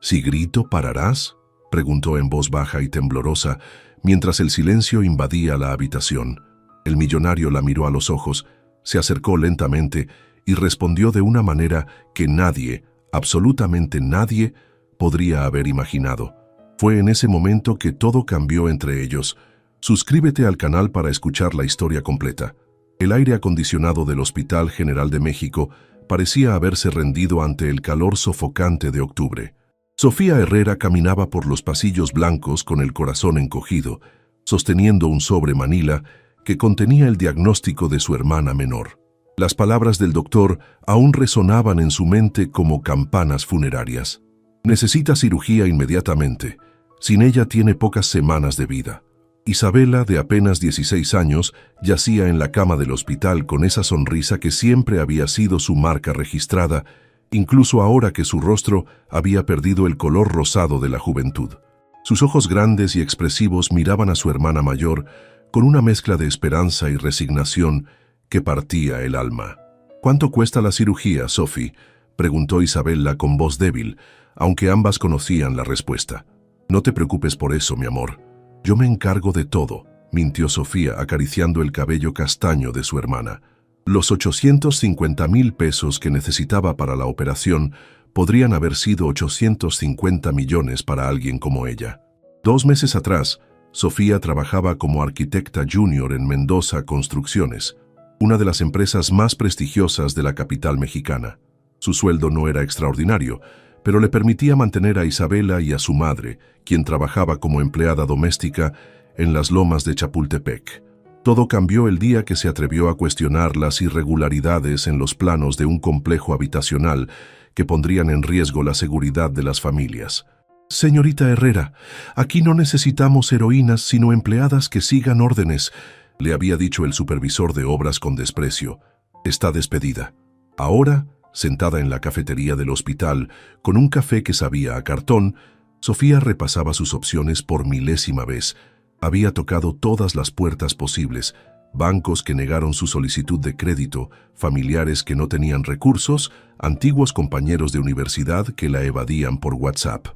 ¿Si grito, pararás?, preguntó en voz baja y temblorosa, mientras el silencio invadía la habitación. El millonario la miró a los ojos, se acercó lentamente y respondió de una manera que nadie, absolutamente nadie, podría haber imaginado. Fue en ese momento que todo cambió entre ellos. Suscríbete al canal para escuchar la historia completa. El aire acondicionado del Hospital General de México parecía haberse rendido ante el calor sofocante de octubre. Sofía Herrera caminaba por los pasillos blancos con el corazón encogido, sosteniendo un sobre manila que contenía el diagnóstico de su hermana menor. Las palabras del doctor aún resonaban en su mente como campanas funerarias. Necesita cirugía inmediatamente. Sin ella tiene pocas semanas de vida. Isabela, de apenas 16 años, yacía en la cama del hospital con esa sonrisa que siempre había sido su marca registrada, incluso ahora que su rostro había perdido el color rosado de la juventud. Sus ojos grandes y expresivos miraban a su hermana mayor con una mezcla de esperanza y resignación que partía el alma. «¿Cuánto cuesta la cirugía, Sophie?», preguntó Isabela con voz débil, aunque ambas conocían la respuesta. «No te preocupes por eso, mi amor. Yo me encargo de todo», mintió Sofía acariciando el cabello castaño de su hermana. Los 850,000 pesos que necesitaba para la operación podrían haber sido 850 millones para alguien como ella. 2 meses atrás, Sofía trabajaba como arquitecta junior en Mendoza Construcciones, una de las empresas más prestigiosas de la capital mexicana. Su sueldo no era extraordinario, pero le permitía mantener a Isabela y a su madre, quien trabajaba como empleada doméstica en las lomas de Chapultepec. Todo cambió el día que se atrevió a cuestionar las irregularidades en los planos de un complejo habitacional que pondrían en riesgo la seguridad de las familias. «Señorita Herrera, aquí no necesitamos heroínas sino empleadas que sigan órdenes», le había dicho el supervisor de obras con desprecio. «Está despedida». Ahora, sentada en la cafetería del hospital, con un café que sabía a cartón, Sofía repasaba sus opciones por milésima vez. Había tocado todas las puertas posibles: bancos que negaron su solicitud de crédito, familiares que no tenían recursos, antiguos compañeros de universidad que la evadían por WhatsApp.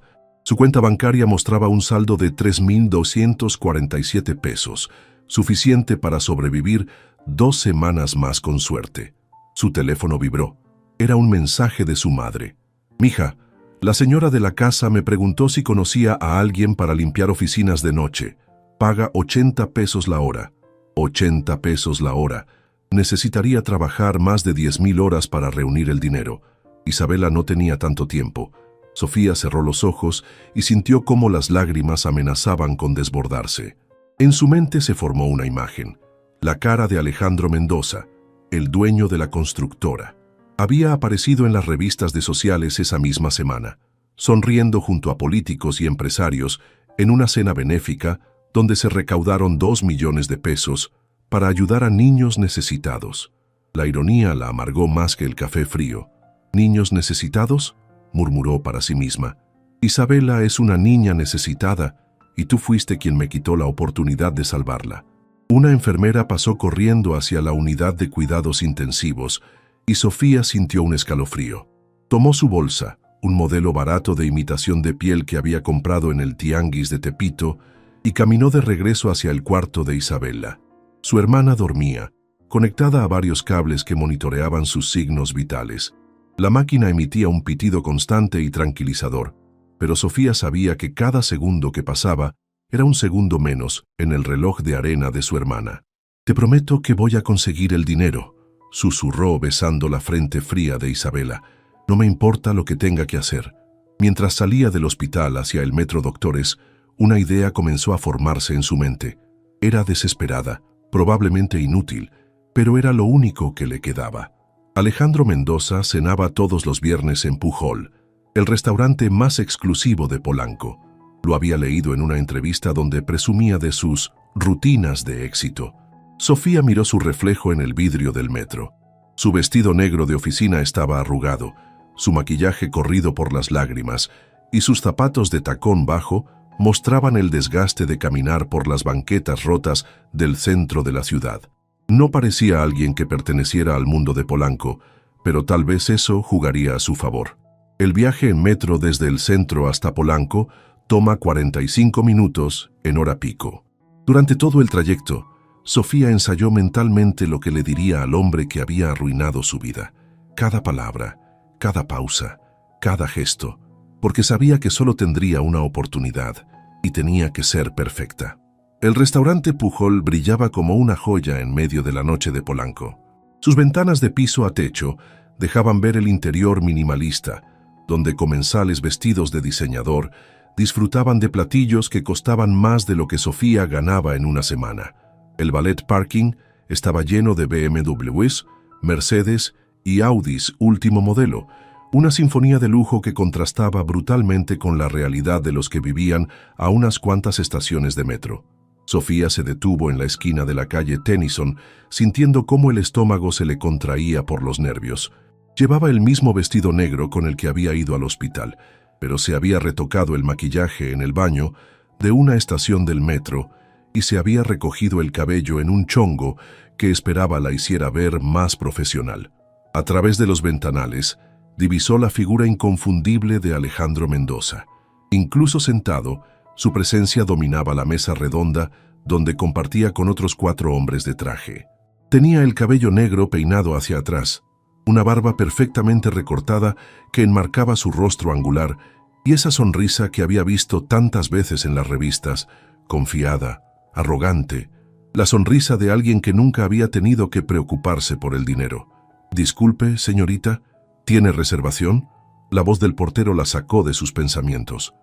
Su cuenta bancaria mostraba un saldo de 3,247 pesos, suficiente para sobrevivir 2 semanas más con suerte. Su teléfono vibró. Era un mensaje de su madre. «Mija, la señora de la casa me preguntó si conocía a alguien para limpiar oficinas de noche. Paga 80 pesos la hora». 80 pesos la hora. Necesitaría trabajar más de 10,000 horas para reunir el dinero. Isabela no tenía tanto tiempo. Sofía cerró los ojos y sintió cómo las lágrimas amenazaban con desbordarse. En su mente se formó una imagen: la cara de Alejandro Mendoza, el dueño de la constructora. Había aparecido en las revistas de sociales esa misma semana, sonriendo junto a políticos y empresarios en una cena benéfica donde se recaudaron 2 millones de pesos para ayudar a niños necesitados. La ironía la amargó más que el café frío. «¿Niños necesitados?», murmuró para sí misma. «Isabela es una niña necesitada y tú fuiste quien me quitó la oportunidad de salvarla». Una enfermera pasó corriendo hacia la unidad de cuidados intensivos y Sofía sintió un escalofrío. Tomó su bolsa, un modelo barato de imitación de piel que había comprado en el tianguis de Tepito, y caminó de regreso hacia el cuarto de Isabela. Su hermana dormía, conectada a varios cables que monitoreaban sus signos vitales. La máquina emitía un pitido constante y tranquilizador, pero Sofía sabía que cada segundo que pasaba era un segundo menos en el reloj de arena de su hermana. «Te prometo que voy a conseguir el dinero», susurró besando la frente fría de Isabela. «No me importa lo que tenga que hacer». Mientras salía del hospital hacia el Metro Doctores, una idea comenzó a formarse en su mente. Era desesperada, probablemente inútil, pero era lo único que le quedaba. Alejandro Mendoza cenaba todos los viernes en Pujol, el restaurante más exclusivo de Polanco. Lo había leído en una entrevista donde presumía de sus rutinas de éxito. Sofía miró su reflejo en el vidrio del metro. Su vestido negro de oficina estaba arrugado, su maquillaje corrido por las lágrimas y sus zapatos de tacón bajo mostraban el desgaste de caminar por las banquetas rotas del centro de la ciudad. No parecía alguien que perteneciera al mundo de Polanco, pero tal vez eso jugaría a su favor. El viaje en metro desde el centro hasta Polanco toma 45 minutos en hora pico. Durante todo el trayecto, Sofía ensayó mentalmente lo que le diría al hombre que había arruinado su vida. Cada palabra, cada pausa, cada gesto, porque sabía que solo tendría una oportunidad y tenía que ser perfecta. El restaurante Pujol brillaba como una joya en medio de la noche de Polanco. Sus ventanas de piso a techo dejaban ver el interior minimalista, donde comensales vestidos de diseñador disfrutaban de platillos que costaban más de lo que Sofía ganaba en una semana. El valet parking estaba lleno de BMWs, Mercedes y Audis último modelo, una sinfonía de lujo que contrastaba brutalmente con la realidad de los que vivían a unas cuantas estaciones de metro. Sofía se detuvo en la esquina de la calle Tennyson, sintiendo cómo el estómago se le contraía por los nervios. Llevaba el mismo vestido negro con el que había ido al hospital, pero se había retocado el maquillaje en el baño de una estación del metro y se había recogido el cabello en un chongo que esperaba la hiciera ver más profesional. A través de los ventanales, divisó la figura inconfundible de Alejandro Mendoza. Incluso sentado, su presencia dominaba la mesa redonda donde compartía con otros 4 hombres de traje. Tenía el cabello negro peinado hacia atrás, una barba perfectamente recortada que enmarcaba su rostro angular y esa sonrisa que había visto tantas veces en las revistas, confiada, arrogante, la sonrisa de alguien que nunca había tenido que preocuparse por el dinero. «Disculpe, señorita, ¿tiene reservación?». La voz del portero la sacó de sus pensamientos.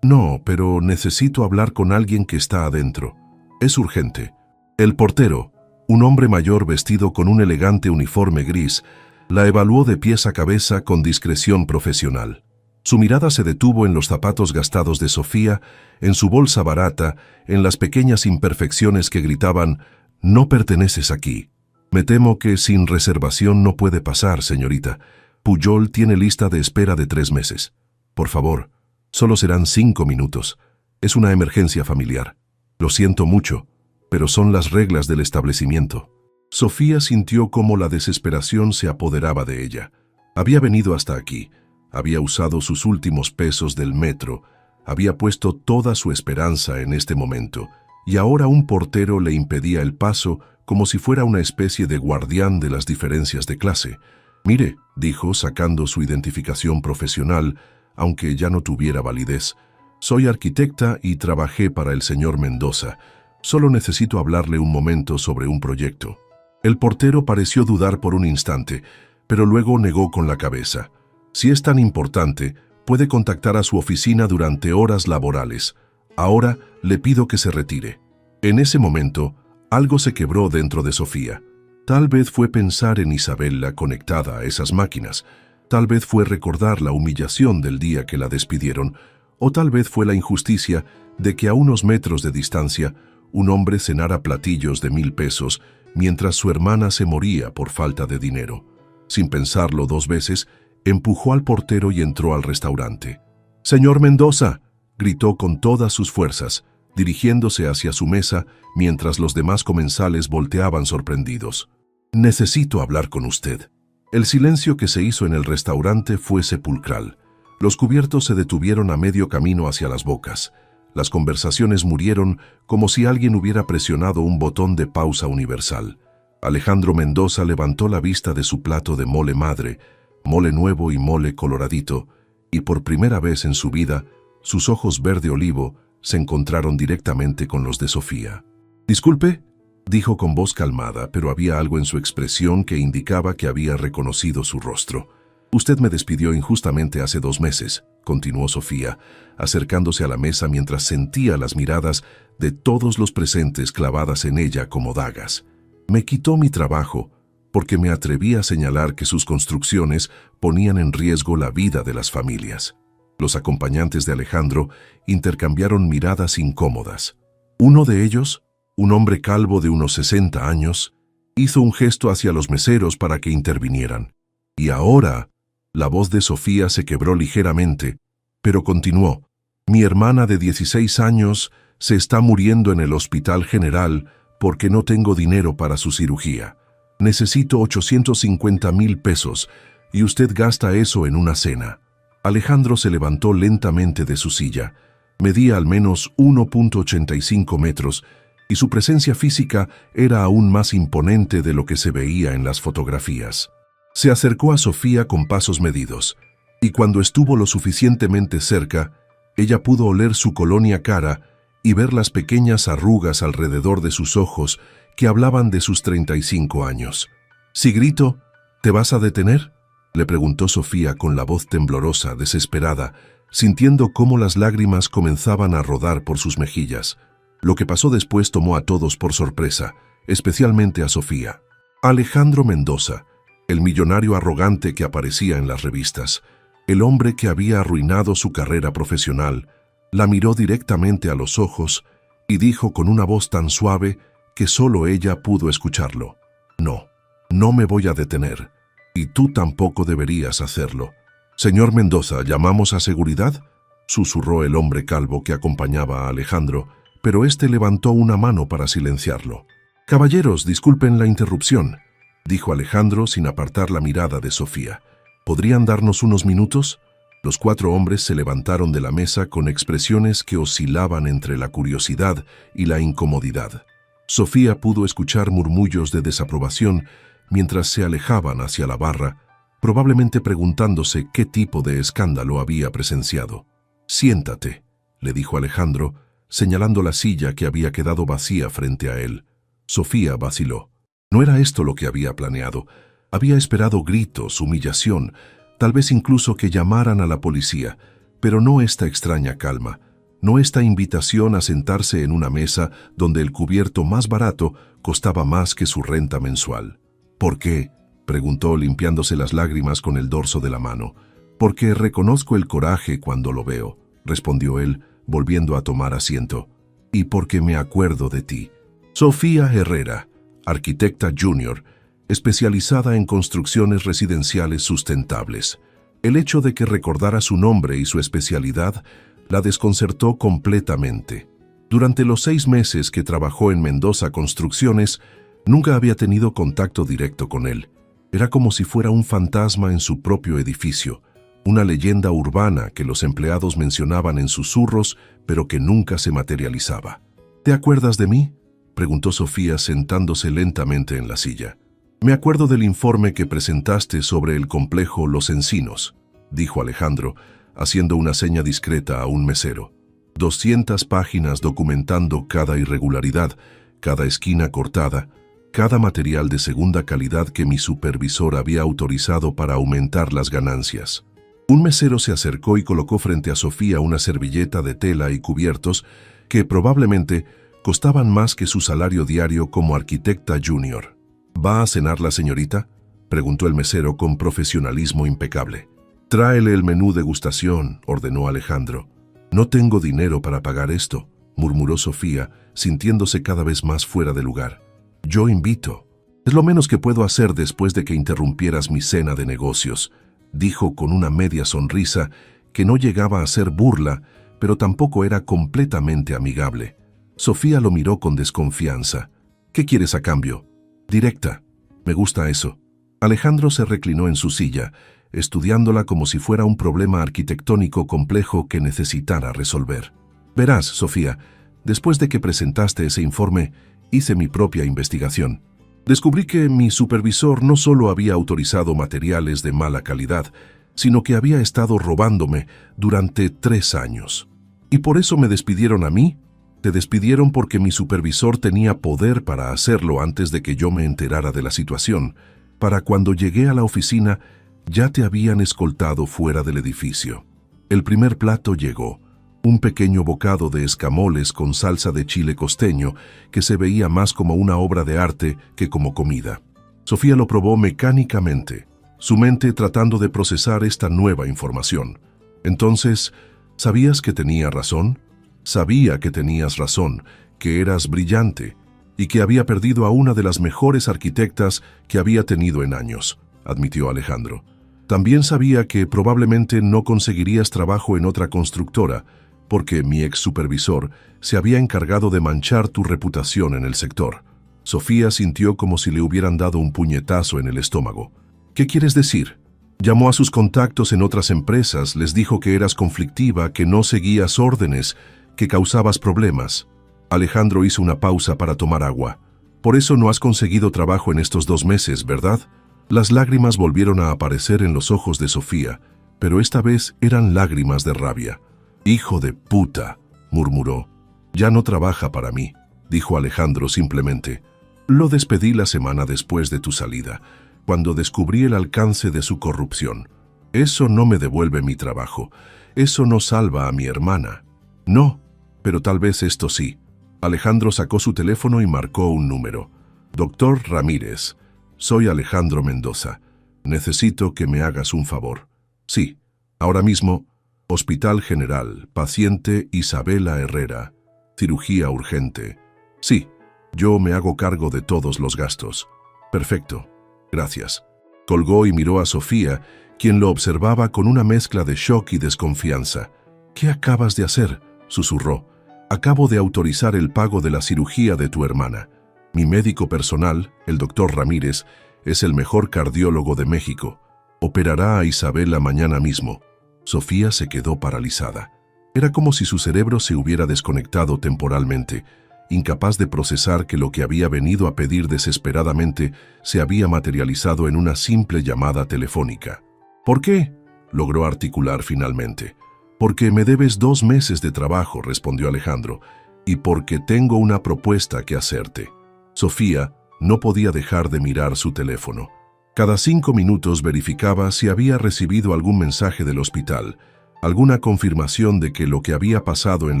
No, pero necesito hablar con alguien que está adentro. Es urgente». El portero, un hombre mayor vestido con un elegante uniforme gris, la evaluó de pies a cabeza con discreción profesional. Su mirada se detuvo en los zapatos gastados de Sofía, en su bolsa barata, en las pequeñas imperfecciones que gritaban «No perteneces aquí». «Me temo que sin reservación no puede pasar, señorita. Pujol tiene lista de espera de 3 meses. Por favor, solo serán 5 minutos. Es una emergencia familiar. Lo siento mucho, pero son las reglas del establecimiento». Sofía sintió cómo la desesperación se apoderaba de ella. Había venido hasta aquí, había usado sus últimos pesos del metro, había puesto toda su esperanza en este momento, y ahora un portero le impedía el paso como si fuera una especie de guardián de las diferencias de clase. «Mire», dijo sacando su identificación profesional, aunque ya no tuviera validez, «soy arquitecta y trabajé para el señor Mendoza. Solo necesito hablarle un momento sobre un proyecto». El portero pareció dudar por un instante, pero luego negó con la cabeza. «Si es tan importante, puede contactar a su oficina durante horas laborales. Ahora le pido que se retire». En ese momento, algo se quebró dentro de Sofía. Tal vez fue pensar en Isabella conectada a esas máquinas, tal vez fue recordar la humillación del día que la despidieron, o tal vez fue la injusticia de que a unos metros de distancia un hombre cenara platillos de 1000 pesos mientras su hermana se moría por falta de dinero. Sin pensarlo 2 veces, empujó al portero y entró al restaurante. «Señor Mendoza», gritó con todas sus fuerzas, dirigiéndose hacia su mesa mientras los demás comensales volteaban sorprendidos. «Necesito hablar con usted». El silencio que se hizo en el restaurante fue sepulcral. Los cubiertos se detuvieron a medio camino hacia las bocas. Las conversaciones murieron como si alguien hubiera presionado un botón de pausa universal. Alejandro Mendoza levantó la vista de su plato de mole madre, mole nuevo y mole coloradito, y por primera vez en su vida, sus ojos verde olivo se encontraron directamente con los de Sofía. «Disculpe», dijo con voz calmada, pero había algo en su expresión que indicaba que había reconocido su rostro. «Usted me despidió injustamente hace 2 meses», continuó Sofía, acercándose a la mesa mientras sentía las miradas de todos los presentes clavadas en ella como dagas. «Me quitó mi trabajo porque me atreví a señalar que sus construcciones ponían en riesgo la vida de las familias». Los acompañantes de Alejandro intercambiaron miradas incómodas. Uno de ellos, un hombre calvo de unos 60 años, hizo un gesto hacia los meseros para que intervinieran. Y ahora, la voz de Sofía se quebró ligeramente, pero continuó. «Mi hermana de 16 años se está muriendo en el Hospital General porque no tengo dinero para su cirugía. Necesito 850,000 pesos. y usted gasta eso en una cena. Alejandro se levantó lentamente de su silla. Medía al menos 1,85 metros y su presencia física era aún más imponente de lo que se veía en las fotografías. Se acercó a Sofía con pasos medidos, y cuando estuvo lo suficientemente cerca, ella pudo oler su colonia cara y ver las pequeñas arrugas alrededor de sus ojos que hablaban de sus 35 años. «Si grito, ¿te vas a detener?», le preguntó Sofía con la voz temblorosa, desesperada, sintiendo cómo las lágrimas comenzaban a rodar por sus mejillas. Lo que pasó después tomó a todos por sorpresa, especialmente a Sofía. Alejandro Mendoza, el millonario arrogante que aparecía en las revistas, el hombre que había arruinado su carrera profesional, la miró directamente a los ojos y dijo con una voz tan suave que solo ella pudo escucharlo: «No, no me voy a detener, y tú tampoco deberías hacerlo». «Señor Mendoza, ¿llamamos a seguridad?», susurró el hombre calvo que acompañaba a Alejandro, pero éste levantó una mano para silenciarlo. «Caballeros, disculpen la interrupción», dijo Alejandro sin apartar la mirada de Sofía. «¿Podrían darnos unos minutos?». Los 4 hombres se levantaron de la mesa con expresiones que oscilaban entre la curiosidad y la incomodidad. Sofía pudo escuchar murmullos de desaprobación mientras se alejaban hacia la barra, probablemente preguntándose qué tipo de escándalo había presenciado. «Siéntate», le dijo Alejandro, señalando la silla que había quedado vacía frente a él. Sofía vaciló. No era esto lo que había planeado. Había esperado gritos, humillación, tal vez incluso que llamaran a la policía, pero no esta extraña calma, no esta invitación a sentarse en una mesa donde el cubierto más barato costaba más que su renta mensual. «¿Por qué?», preguntó limpiándose las lágrimas con el dorso de la mano. «Porque reconozco el coraje cuando lo veo», respondió él, volviendo a tomar asiento. «Y porque me acuerdo de ti». Sofía Herrera, arquitecta junior, especializada en construcciones residenciales sustentables. El hecho de que recordara su nombre y su especialidad la desconcertó completamente. Durante los 6 meses que trabajó en Mendoza Construcciones, nunca había tenido contacto directo con él. Era como si fuera un fantasma en su propio edificio, una leyenda urbana que los empleados mencionaban en susurros, pero que nunca se materializaba. «¿Te acuerdas de mí?», preguntó Sofía sentándose lentamente en la silla. «Me acuerdo del informe que presentaste sobre el complejo Los Encinos», dijo Alejandro, haciendo una seña discreta a un mesero. 200 páginas documentando cada irregularidad, cada esquina cortada, cada material de segunda calidad que mi supervisor había autorizado para aumentar las ganancias. Un mesero se acercó y colocó frente a Sofía una servilleta de tela y cubiertos que probablemente costaban más que su salario diario como arquitecta junior. «¿Va a cenar la señorita?», preguntó el mesero con profesionalismo impecable. «Tráele el menú degustación», ordenó Alejandro. «No tengo dinero para pagar esto», murmuró Sofía, sintiéndose cada vez más fuera de lugar. «Yo invito. Es lo menos que puedo hacer después de que interrumpieras mi cena de negocios», dijo con una media sonrisa que no llegaba a ser burla, pero tampoco era completamente amigable. Sofía lo miró con desconfianza. «¿Qué quieres a cambio?». «Directa. Me gusta eso». Alejandro se reclinó en su silla, estudiándola como si fuera un problema arquitectónico complejo que necesitara resolver. «Verás, Sofía, después de que presentaste ese informe, hice mi propia investigación. Descubrí que mi supervisor no solo había autorizado materiales de mala calidad, sino que había estado robándome durante 3 años. ¿Y por eso me despidieron a mí?». «Te despidieron porque mi supervisor tenía poder para hacerlo antes de que yo me enterara de la situación. Para cuando llegué a la oficina, ya te habían escoltado fuera del edificio». El primer plato llegó, un pequeño bocado de escamoles con salsa de chile costeño que se veía más como una obra de arte que como comida. Sofía lo probó mecánicamente, su mente tratando de procesar esta nueva información. «Entonces, ¿sabías que tenía razón?». «Sabía que tenías razón, que eras brillante y que había perdido a una de las mejores arquitectas que había tenido en años», admitió Alejandro. «También sabía que probablemente no conseguirías trabajo en otra constructora, porque mi ex supervisor se había encargado de manchar tu reputación en el sector». Sofía sintió como si le hubieran dado un puñetazo en el estómago. «¿Qué quieres decir?». Llamó a sus contactos en otras empresas, les dijo que eras conflictiva, que no seguías órdenes, que causabas problemas. Alejandro hizo una pausa para tomar agua. Por eso no has conseguido trabajo en estos 2 meses, ¿verdad? Las lágrimas volvieron a aparecer en los ojos de Sofía, pero esta vez eran lágrimas de rabia. «Hijo de puta», murmuró. «Ya no trabaja para mí», dijo Alejandro simplemente. «Lo despedí la semana después de tu salida, cuando descubrí el alcance de su corrupción. Eso no me devuelve mi trabajo. Eso no salva a mi hermana». «No, pero tal vez esto sí». Alejandro sacó su teléfono y marcó un número. «Doctor Ramírez, soy Alejandro Mendoza. Necesito que me hagas un favor». «Sí, ahora mismo». «Hospital General, paciente Isabela Herrera. Cirugía urgente». «Sí, yo me hago cargo de todos los gastos». «Perfecto, gracias». Colgó y miró a Sofía, quien lo observaba con una mezcla de shock y desconfianza. «¿Qué acabas de hacer?», susurró. «Acabo de autorizar el pago de la cirugía de tu hermana. Mi médico personal, el doctor Ramírez, es el mejor cardiólogo de México. Operará a Isabela mañana mismo». Sofía se quedó paralizada. Era como si su cerebro se hubiera desconectado temporalmente, incapaz de procesar que lo que había venido a pedir desesperadamente se había materializado en una simple llamada telefónica. «¿Por qué?», logró articular finalmente. «Porque me debes 2 meses de trabajo», respondió Alejandro, «y porque tengo una propuesta que hacerte». Sofía no podía dejar de mirar su teléfono. Cada 5 minutos verificaba si había recibido algún mensaje del hospital, alguna confirmación de que lo que había pasado en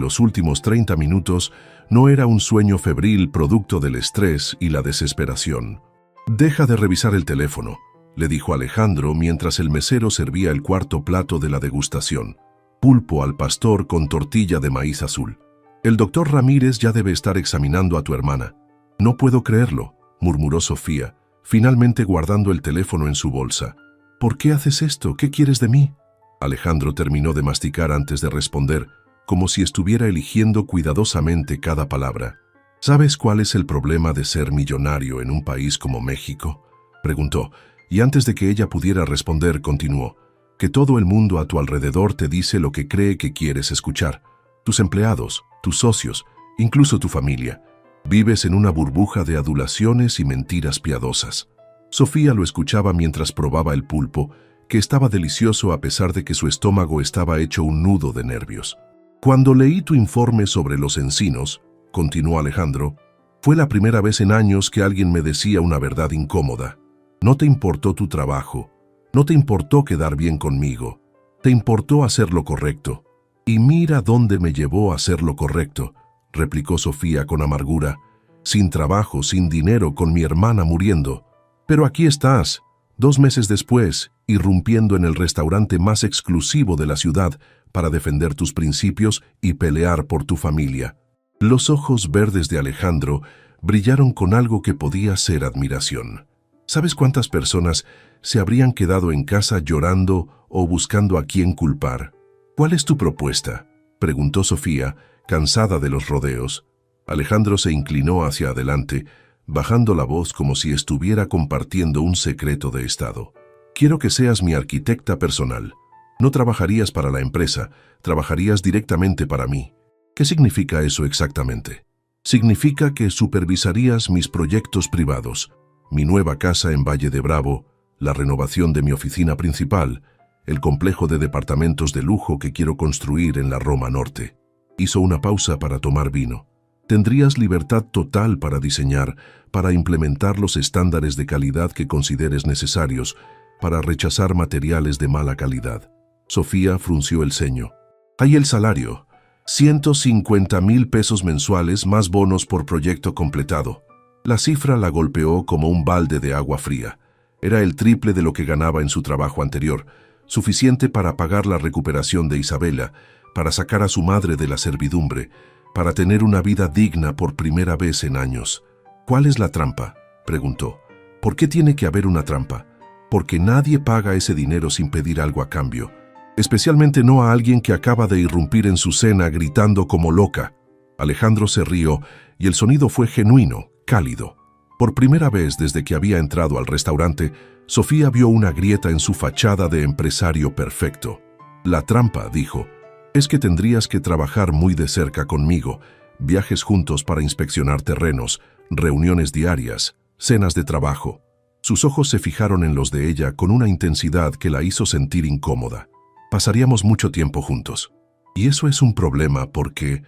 los últimos 30 minutos no era un sueño febril producto del estrés y la desesperación. «Deja de revisar el teléfono», le dijo Alejandro mientras el mesero servía el cuarto plato de la degustación. Pulpo al pastor con tortilla de maíz azul. «El doctor Ramírez ya debe estar examinando a tu hermana». «No puedo creerlo», murmuró Sofía, finalmente guardando el teléfono en su bolsa. «¿Por qué haces esto? ¿Qué quieres de mí?». Alejandro terminó de masticar antes de responder, como si estuviera eligiendo cuidadosamente cada palabra. «¿Sabes cuál es el problema de ser millonario en un país como México?», preguntó, y antes de que ella pudiera responder, continuó. «Que todo el mundo a tu alrededor te dice lo que cree que quieres escuchar. Tus empleados, tus socios, incluso tu familia. Vives en una burbuja de adulaciones y mentiras piadosas». Sofía lo escuchaba mientras probaba el pulpo, que estaba delicioso a pesar de que su estómago estaba hecho un nudo de nervios. «Cuando leí tu informe sobre los encinos», continuó Alejandro, «fue la primera vez en años que alguien me decía una verdad incómoda. No te importó tu trabajo, no te importó quedar bien conmigo, te importó hacer lo correcto. Y mira dónde me llevó a hacer lo correcto», replicó Sofía con amargura. «Sin trabajo, sin dinero, con mi hermana muriendo. Pero aquí estás, 2 meses después, irrumpiendo en el restaurante más exclusivo de la ciudad para defender tus principios y pelear por tu familia». Los ojos verdes de Alejandro brillaron con algo que podía ser admiración. ¿Sabes cuántas personas se habrían quedado en casa llorando o buscando a quién culpar? «¿Cuál es tu propuesta?», preguntó Sofía, cansada de los rodeos. Alejandro se inclinó hacia adelante, bajando la voz como si estuviera compartiendo un secreto de estado. «Quiero que seas mi arquitecta personal. No trabajarías para la empresa, trabajarías directamente para mí». «¿Qué significa eso exactamente?». «Significa que supervisarías mis proyectos privados, mi nueva casa en Valle de Bravo, la renovación de mi oficina principal, el complejo de departamentos de lujo que quiero construir en la Roma Norte». Hizo una pausa para tomar vino. «Tendrías libertad total para diseñar, para implementar los estándares de calidad que consideres necesarios, para rechazar materiales de mala calidad». Sofía frunció el ceño. «Hay el salario, 150,000 pesos mensuales más bonos por proyecto completado». La cifra la golpeó como un balde de agua fría. Era el triple de lo que ganaba en su trabajo anterior, suficiente para pagar la recuperación de Isabela, para sacar a su madre de la servidumbre, para tener una vida digna por primera vez en años. «¿Cuál es la trampa?», preguntó. «¿Por qué tiene que haber una trampa? Porque nadie paga ese dinero sin pedir algo a cambio, especialmente no a alguien que acaba de irrumpir en su cena gritando como loca». Alejandro se rió y el sonido fue genuino, cálido. Por primera vez desde que había entrado al restaurante, Sofía vio una grieta en su fachada de empresario perfecto. La trampa, dijo, es que tendrías que trabajar muy de cerca conmigo, viajes juntos para inspeccionar terrenos, reuniones diarias, cenas de trabajo. Sus ojos se fijaron en los de ella con una intensidad que la hizo sentir incómoda. Pasaríamos mucho tiempo juntos. Y eso es un problema porque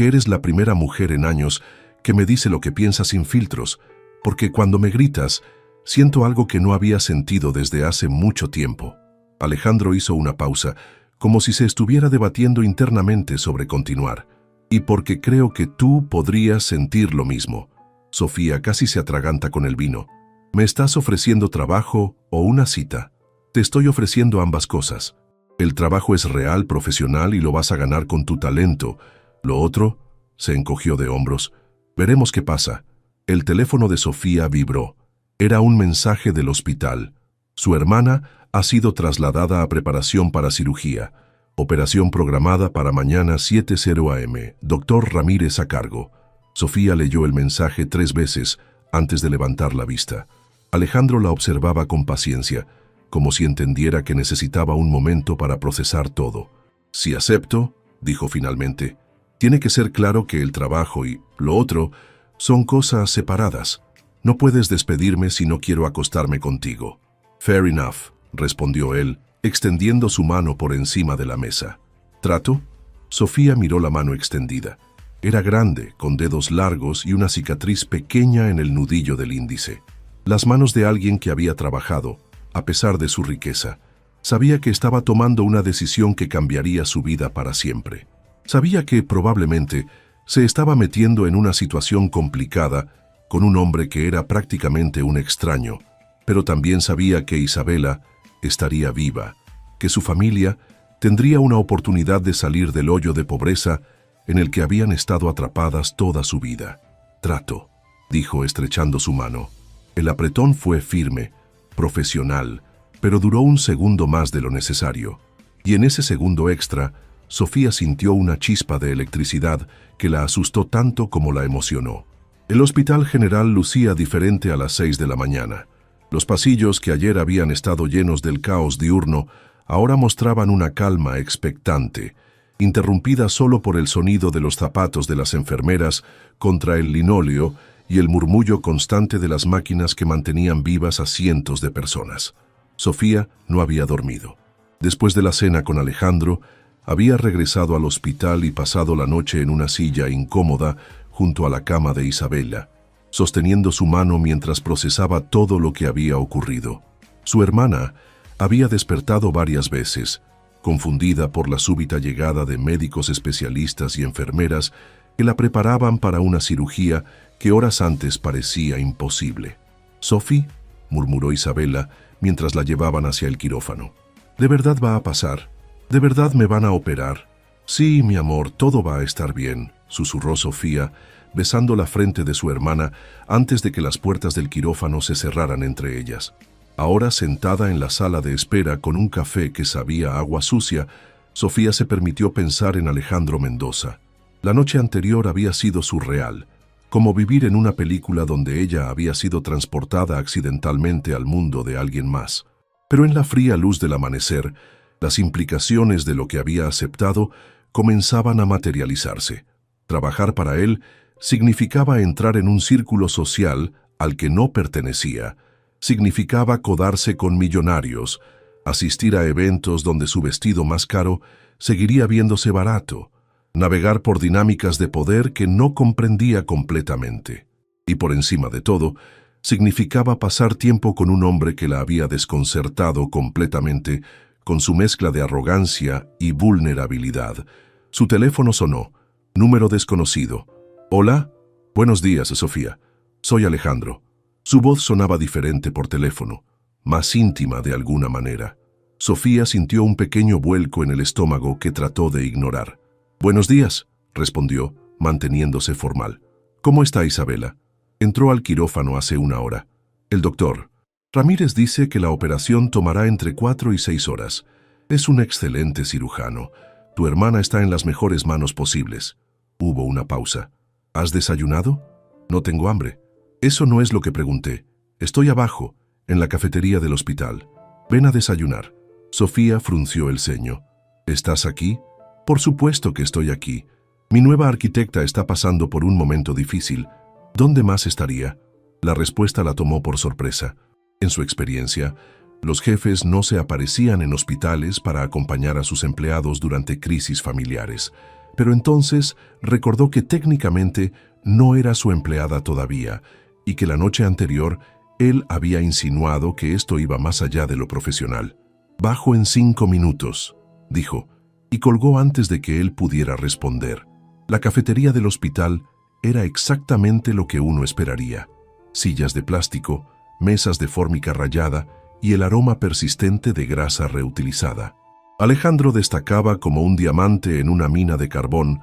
eres la primera mujer en años que me dice lo que piensa sin filtros, porque cuando me gritas, siento algo que no había sentido desde hace mucho tiempo. Alejandro hizo una pausa, como si se estuviera debatiendo internamente sobre continuar. Y porque creo que tú podrías sentir lo mismo. Sofía casi se atraganta con el vino. ¿Me estás ofreciendo trabajo o una cita? Te estoy ofreciendo ambas cosas. El trabajo es real, profesional y lo vas a ganar con tu talento. Lo otro, se encogió de hombros. Veremos qué pasa. El teléfono de Sofía vibró. Era un mensaje del hospital. Su hermana ha sido trasladada a preparación para cirugía. Operación programada para mañana 7:00 am. Doctor Ramírez a cargo. Sofía leyó el mensaje 3 veces antes de levantar la vista. Alejandro la observaba con paciencia, como si entendiera que necesitaba un momento para procesar todo. «Si acepto», dijo finalmente, «tiene que ser claro que el trabajo y lo otro son cosas separadas. No puedes despedirme si no quiero acostarme contigo». «Fair enough», respondió él, extendiendo su mano por encima de la mesa. «¿Trato?» Sofía miró la mano extendida. Era grande, con dedos largos y una cicatriz pequeña en el nudillo del índice. Las manos de alguien que había trabajado, a pesar de su riqueza. Sabía que estaba tomando una decisión que cambiaría su vida para siempre. Sabía que, probablemente, se estaba metiendo en una situación complicada con un hombre que era prácticamente un extraño, pero también sabía que Isabela estaría viva, que su familia tendría una oportunidad de salir del hoyo de pobreza en el que habían estado atrapadas toda su vida. «Trato», dijo estrechando su mano. El apretón fue firme, profesional, pero duró un segundo más de lo necesario. Y en ese segundo extra, Sofía sintió una chispa de electricidad que la asustó tanto como la emocionó. El Hospital General lucía diferente a las 6 de la mañana. Los pasillos que ayer habían estado llenos del caos diurno ahora mostraban una calma expectante, interrumpida solo por el sonido de los zapatos de las enfermeras contra el linóleo y el murmullo constante de las máquinas que mantenían vivas a cientos de personas. Sofía no había dormido. Después de la cena con Alejandro, había regresado al hospital y pasado la noche en una silla incómoda junto a la cama de Isabela, sosteniendo su mano mientras procesaba todo lo que había ocurrido. Su hermana había despertado varias veces, confundida por la súbita llegada de médicos especialistas y enfermeras que la preparaban para una cirugía que horas antes parecía imposible. «Sophie», murmuró Isabela mientras la llevaban hacia el quirófano. «¿De verdad va a pasar? ¿De verdad me van a operar?» «Sí, mi amor, todo va a estar bien», susurró Sofía, besando la frente de su hermana antes de que las puertas del quirófano se cerraran entre ellas. Ahora, sentada en la sala de espera con un café que sabía a agua sucia, Sofía se permitió pensar en Alejandro Mendoza. La noche anterior había sido surreal, como vivir en una película donde ella había sido transportada accidentalmente al mundo de alguien más. Pero en la fría luz del amanecer, las implicaciones de lo que había aceptado comenzaban a materializarse. Trabajar para él significaba entrar en un círculo social al que no pertenecía, significaba codarse con millonarios, asistir a eventos donde su vestido más caro seguiría viéndose barato, navegar por dinámicas de poder que no comprendía completamente. Y por encima de todo, significaba pasar tiempo con un hombre que la había desconcertado completamente con su mezcla de arrogancia y vulnerabilidad. Su teléfono sonó. Número desconocido. «Hola. Buenos días, Sofía. Soy Alejandro». Su voz sonaba diferente por teléfono, más íntima de alguna manera. Sofía sintió un pequeño vuelco en el estómago que trató de ignorar. «Buenos días», respondió, manteniéndose formal. «¿Cómo está Isabela?» Entró al quirófano hace 1 hora. «El doctor Ramírez dice que la operación tomará entre 4 y 6 horas. Es un excelente cirujano. Tu hermana está en las mejores manos posibles». Hubo una pausa. «¿Has desayunado?» «No tengo hambre». Eso no es lo que pregunté. Estoy abajo, en la cafetería del hospital. Ven a desayunar. Sofía frunció el ceño. ¿Estás aquí? Por supuesto que estoy aquí. Mi nueva arquitecta está pasando por un momento difícil. ¿Dónde más estaría? La respuesta la tomó por sorpresa. En su experiencia, los jefes no se aparecían en hospitales para acompañar a sus empleados durante crisis familiares. Pero entonces recordó que técnicamente no era su empleada todavía y que la noche anterior él había insinuado que esto iba más allá de lo profesional. «Bajo en 5 minutos», dijo, y colgó antes de que él pudiera responder. La cafetería del hospital era exactamente lo que uno esperaría. Sillas de plástico, mesas de fórmica rayada y el aroma persistente de grasa reutilizada. Alejandro destacaba como un diamante en una mina de carbón,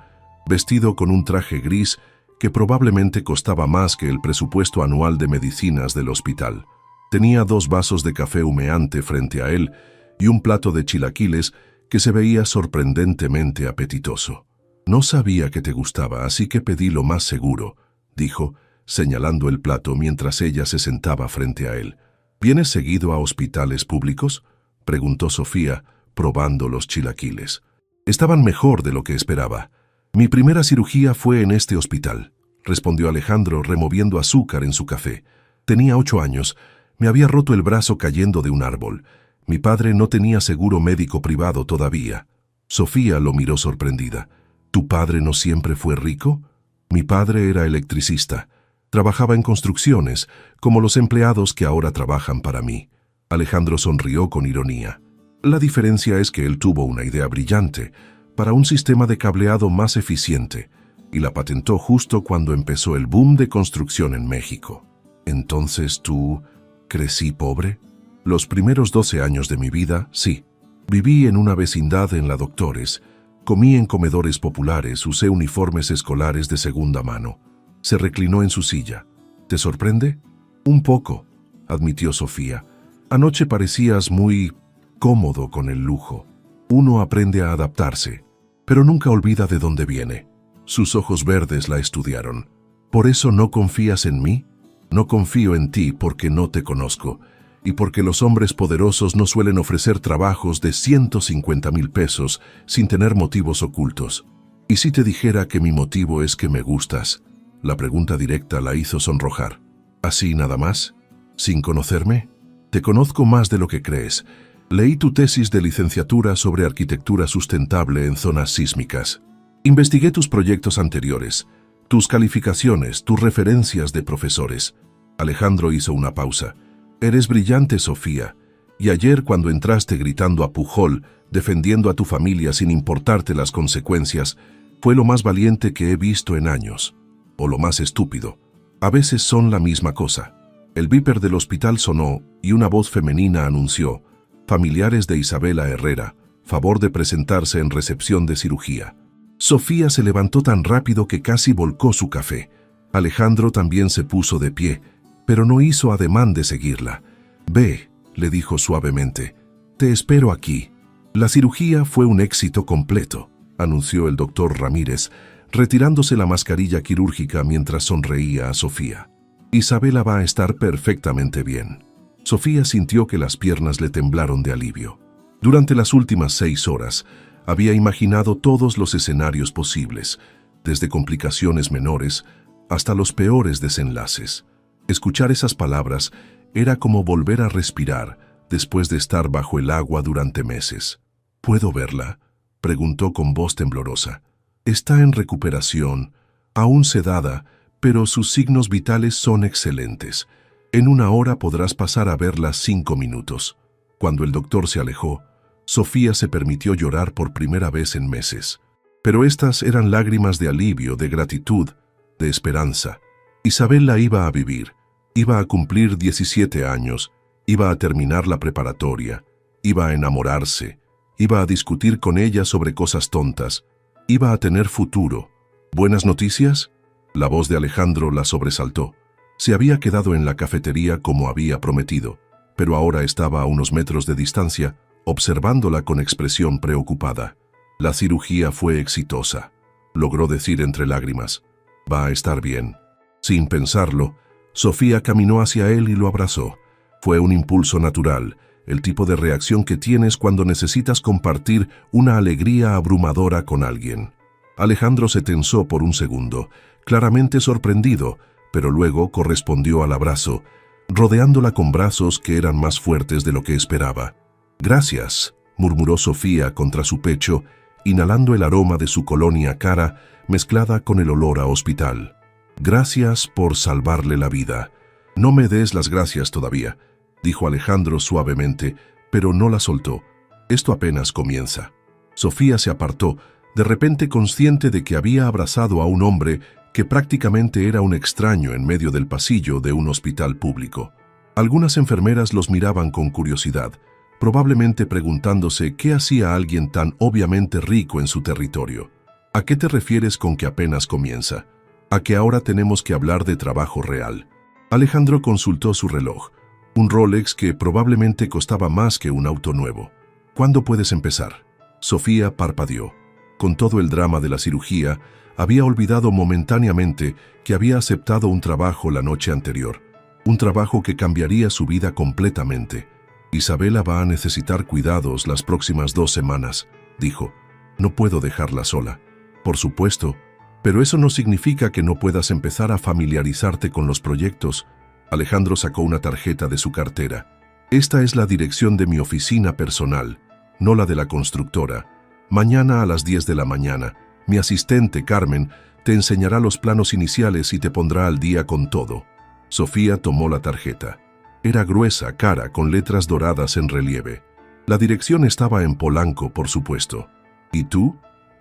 vestido con un traje gris que probablemente costaba más que el presupuesto anual de medicinas del hospital. Tenía 2 vasos de café humeante frente a él y un plato de chilaquiles que se veía sorprendentemente apetitoso. «No sabía que te gustaba, así que pedí lo más seguro», dijo, señalando el plato mientras ella se sentaba frente a él. «¿Vienes seguido a hospitales públicos?», preguntó Sofía, probando los chilaquiles. Estaban mejor de lo que esperaba. «Mi primera cirugía fue en este hospital», respondió Alejandro removiendo azúcar en su café. «Tenía 8 años. Me había roto el brazo cayendo de un árbol. Mi padre no tenía seguro médico privado todavía». Sofía lo miró sorprendida. «¿Tu padre no siempre fue rico?». «Mi padre era electricista. Trabajaba en construcciones, como los empleados que ahora trabajan para mí». Alejandro sonrió con ironía. «La diferencia es que él tuvo una idea brillante para un sistema de cableado más eficiente y la patentó justo cuando empezó el boom de construcción en México». «¿Entonces tú crecí pobre?». «Los primeros 12 años de mi vida, sí. Viví en una vecindad en la Doctores. Comí en comedores populares, usé uniformes escolares de segunda mano». Se reclinó en su silla. «¿Te sorprende?». «Un poco», admitió Sofía. «Anoche parecías muy cómodo con el lujo. Uno aprende a adaptarse, pero nunca olvida de dónde viene». Sus ojos verdes la estudiaron. «¿Por eso no confías en mí?». «No confío en ti porque no te conozco, y porque los hombres poderosos no suelen ofrecer trabajos de 150,000 pesos sin tener motivos ocultos. ¿Y si te dijera que mi motivo es que me gustas?». La pregunta directa la hizo sonrojar. «¿Así nada más? ¿Sin conocerme?». «Te conozco más de lo que crees. Leí tu tesis de licenciatura sobre arquitectura sustentable en zonas sísmicas. Investigué tus proyectos anteriores, tus calificaciones, tus referencias de profesores». Alejandro hizo una pausa. «Eres brillante, Sofía, y ayer cuando entraste gritando a Pujol, defendiendo a tu familia sin importarte las consecuencias, fue lo más valiente que he visto en años. O lo más estúpido. A veces son la misma cosa». El beeper del hospital sonó y una voz femenina anunció: «Familiares de Isabela Herrera, favor de presentarse en recepción de cirugía». Sofía se levantó tan rápido que casi volcó su café. Alejandro también se puso de pie, pero no hizo ademán de seguirla. «Ve», le dijo suavemente, «te espero aquí». «La cirugía fue un éxito completo», anunció el doctor Ramírez, retirándose la mascarilla quirúrgica mientras sonreía a Sofía. «Isabela va a estar perfectamente bien». Sofía sintió que las piernas le temblaron de alivio. Durante las últimas 6 horas, había imaginado todos los escenarios posibles, desde complicaciones menores hasta los peores desenlaces. Escuchar esas palabras era como volver a respirar después de estar bajo el agua durante meses. «¿Puedo verla?», preguntó con voz temblorosa. «Está en recuperación, aún sedada, pero sus signos vitales son excelentes. En 1 hora podrás pasar a verla 5 minutos». Cuando el doctor se alejó, Sofía se permitió llorar por primera vez en meses. Pero estas eran lágrimas de alivio, de gratitud, de esperanza. Isabela iba a vivir, iba a cumplir 17 años, iba a terminar la preparatoria, iba a enamorarse, iba a discutir con ella sobre cosas tontas, iba a tener futuro. «¿Buenas noticias?». La voz de Alejandro la sobresaltó. Se había quedado en la cafetería como había prometido, pero ahora estaba a unos metros de distancia, observándola con expresión preocupada. «La cirugía fue exitosa», logró decir entre lágrimas. «Va a estar bien». Sin pensarlo, Sofía caminó hacia él y lo abrazó. Fue un impulso natural, el tipo de reacción que tienes cuando necesitas compartir una alegría abrumadora con alguien. Alejandro se tensó por un segundo, claramente sorprendido, pero luego correspondió al abrazo, rodeándola con brazos que eran más fuertes de lo que esperaba. «Gracias», murmuró Sofía contra su pecho, inhalando el aroma de su colonia cara mezclada con el olor a hospital. «Gracias por salvarle la vida. No me des las gracias todavía», dijo Alejandro suavemente, pero no la soltó. «Esto apenas comienza». Sofía se apartó, de repente consciente de que había abrazado a un hombre que prácticamente era un extraño en medio del pasillo de un hospital público. Algunas enfermeras los miraban con curiosidad, probablemente preguntándose qué hacía alguien tan obviamente rico en su territorio. «¿A qué te refieres con que apenas comienza? A que ahora tenemos que hablar de trabajo real». Alejandro consultó su reloj, un Rolex que probablemente costaba más que un auto nuevo. «¿Cuándo puedes empezar?» Sofía parpadeó. Con todo el drama de la cirugía, había olvidado momentáneamente que había aceptado un trabajo la noche anterior, un trabajo que cambiaría su vida completamente. «Isabela va a necesitar cuidados las próximas 2 semanas», dijo. «No puedo dejarla sola». «Por supuesto, pero eso no significa que no puedas empezar a familiarizarte con los proyectos». Alejandro sacó una tarjeta de su cartera. «Esta es la dirección de mi oficina personal, no la de la constructora. Mañana a las 10 de la mañana, mi asistente, Carmen, te enseñará los planos iniciales y te pondrá al día con todo». Sofía tomó la tarjeta. Era gruesa, cara, con letras doradas en relieve. La dirección estaba en Polanco, por supuesto. «¿Y tú?»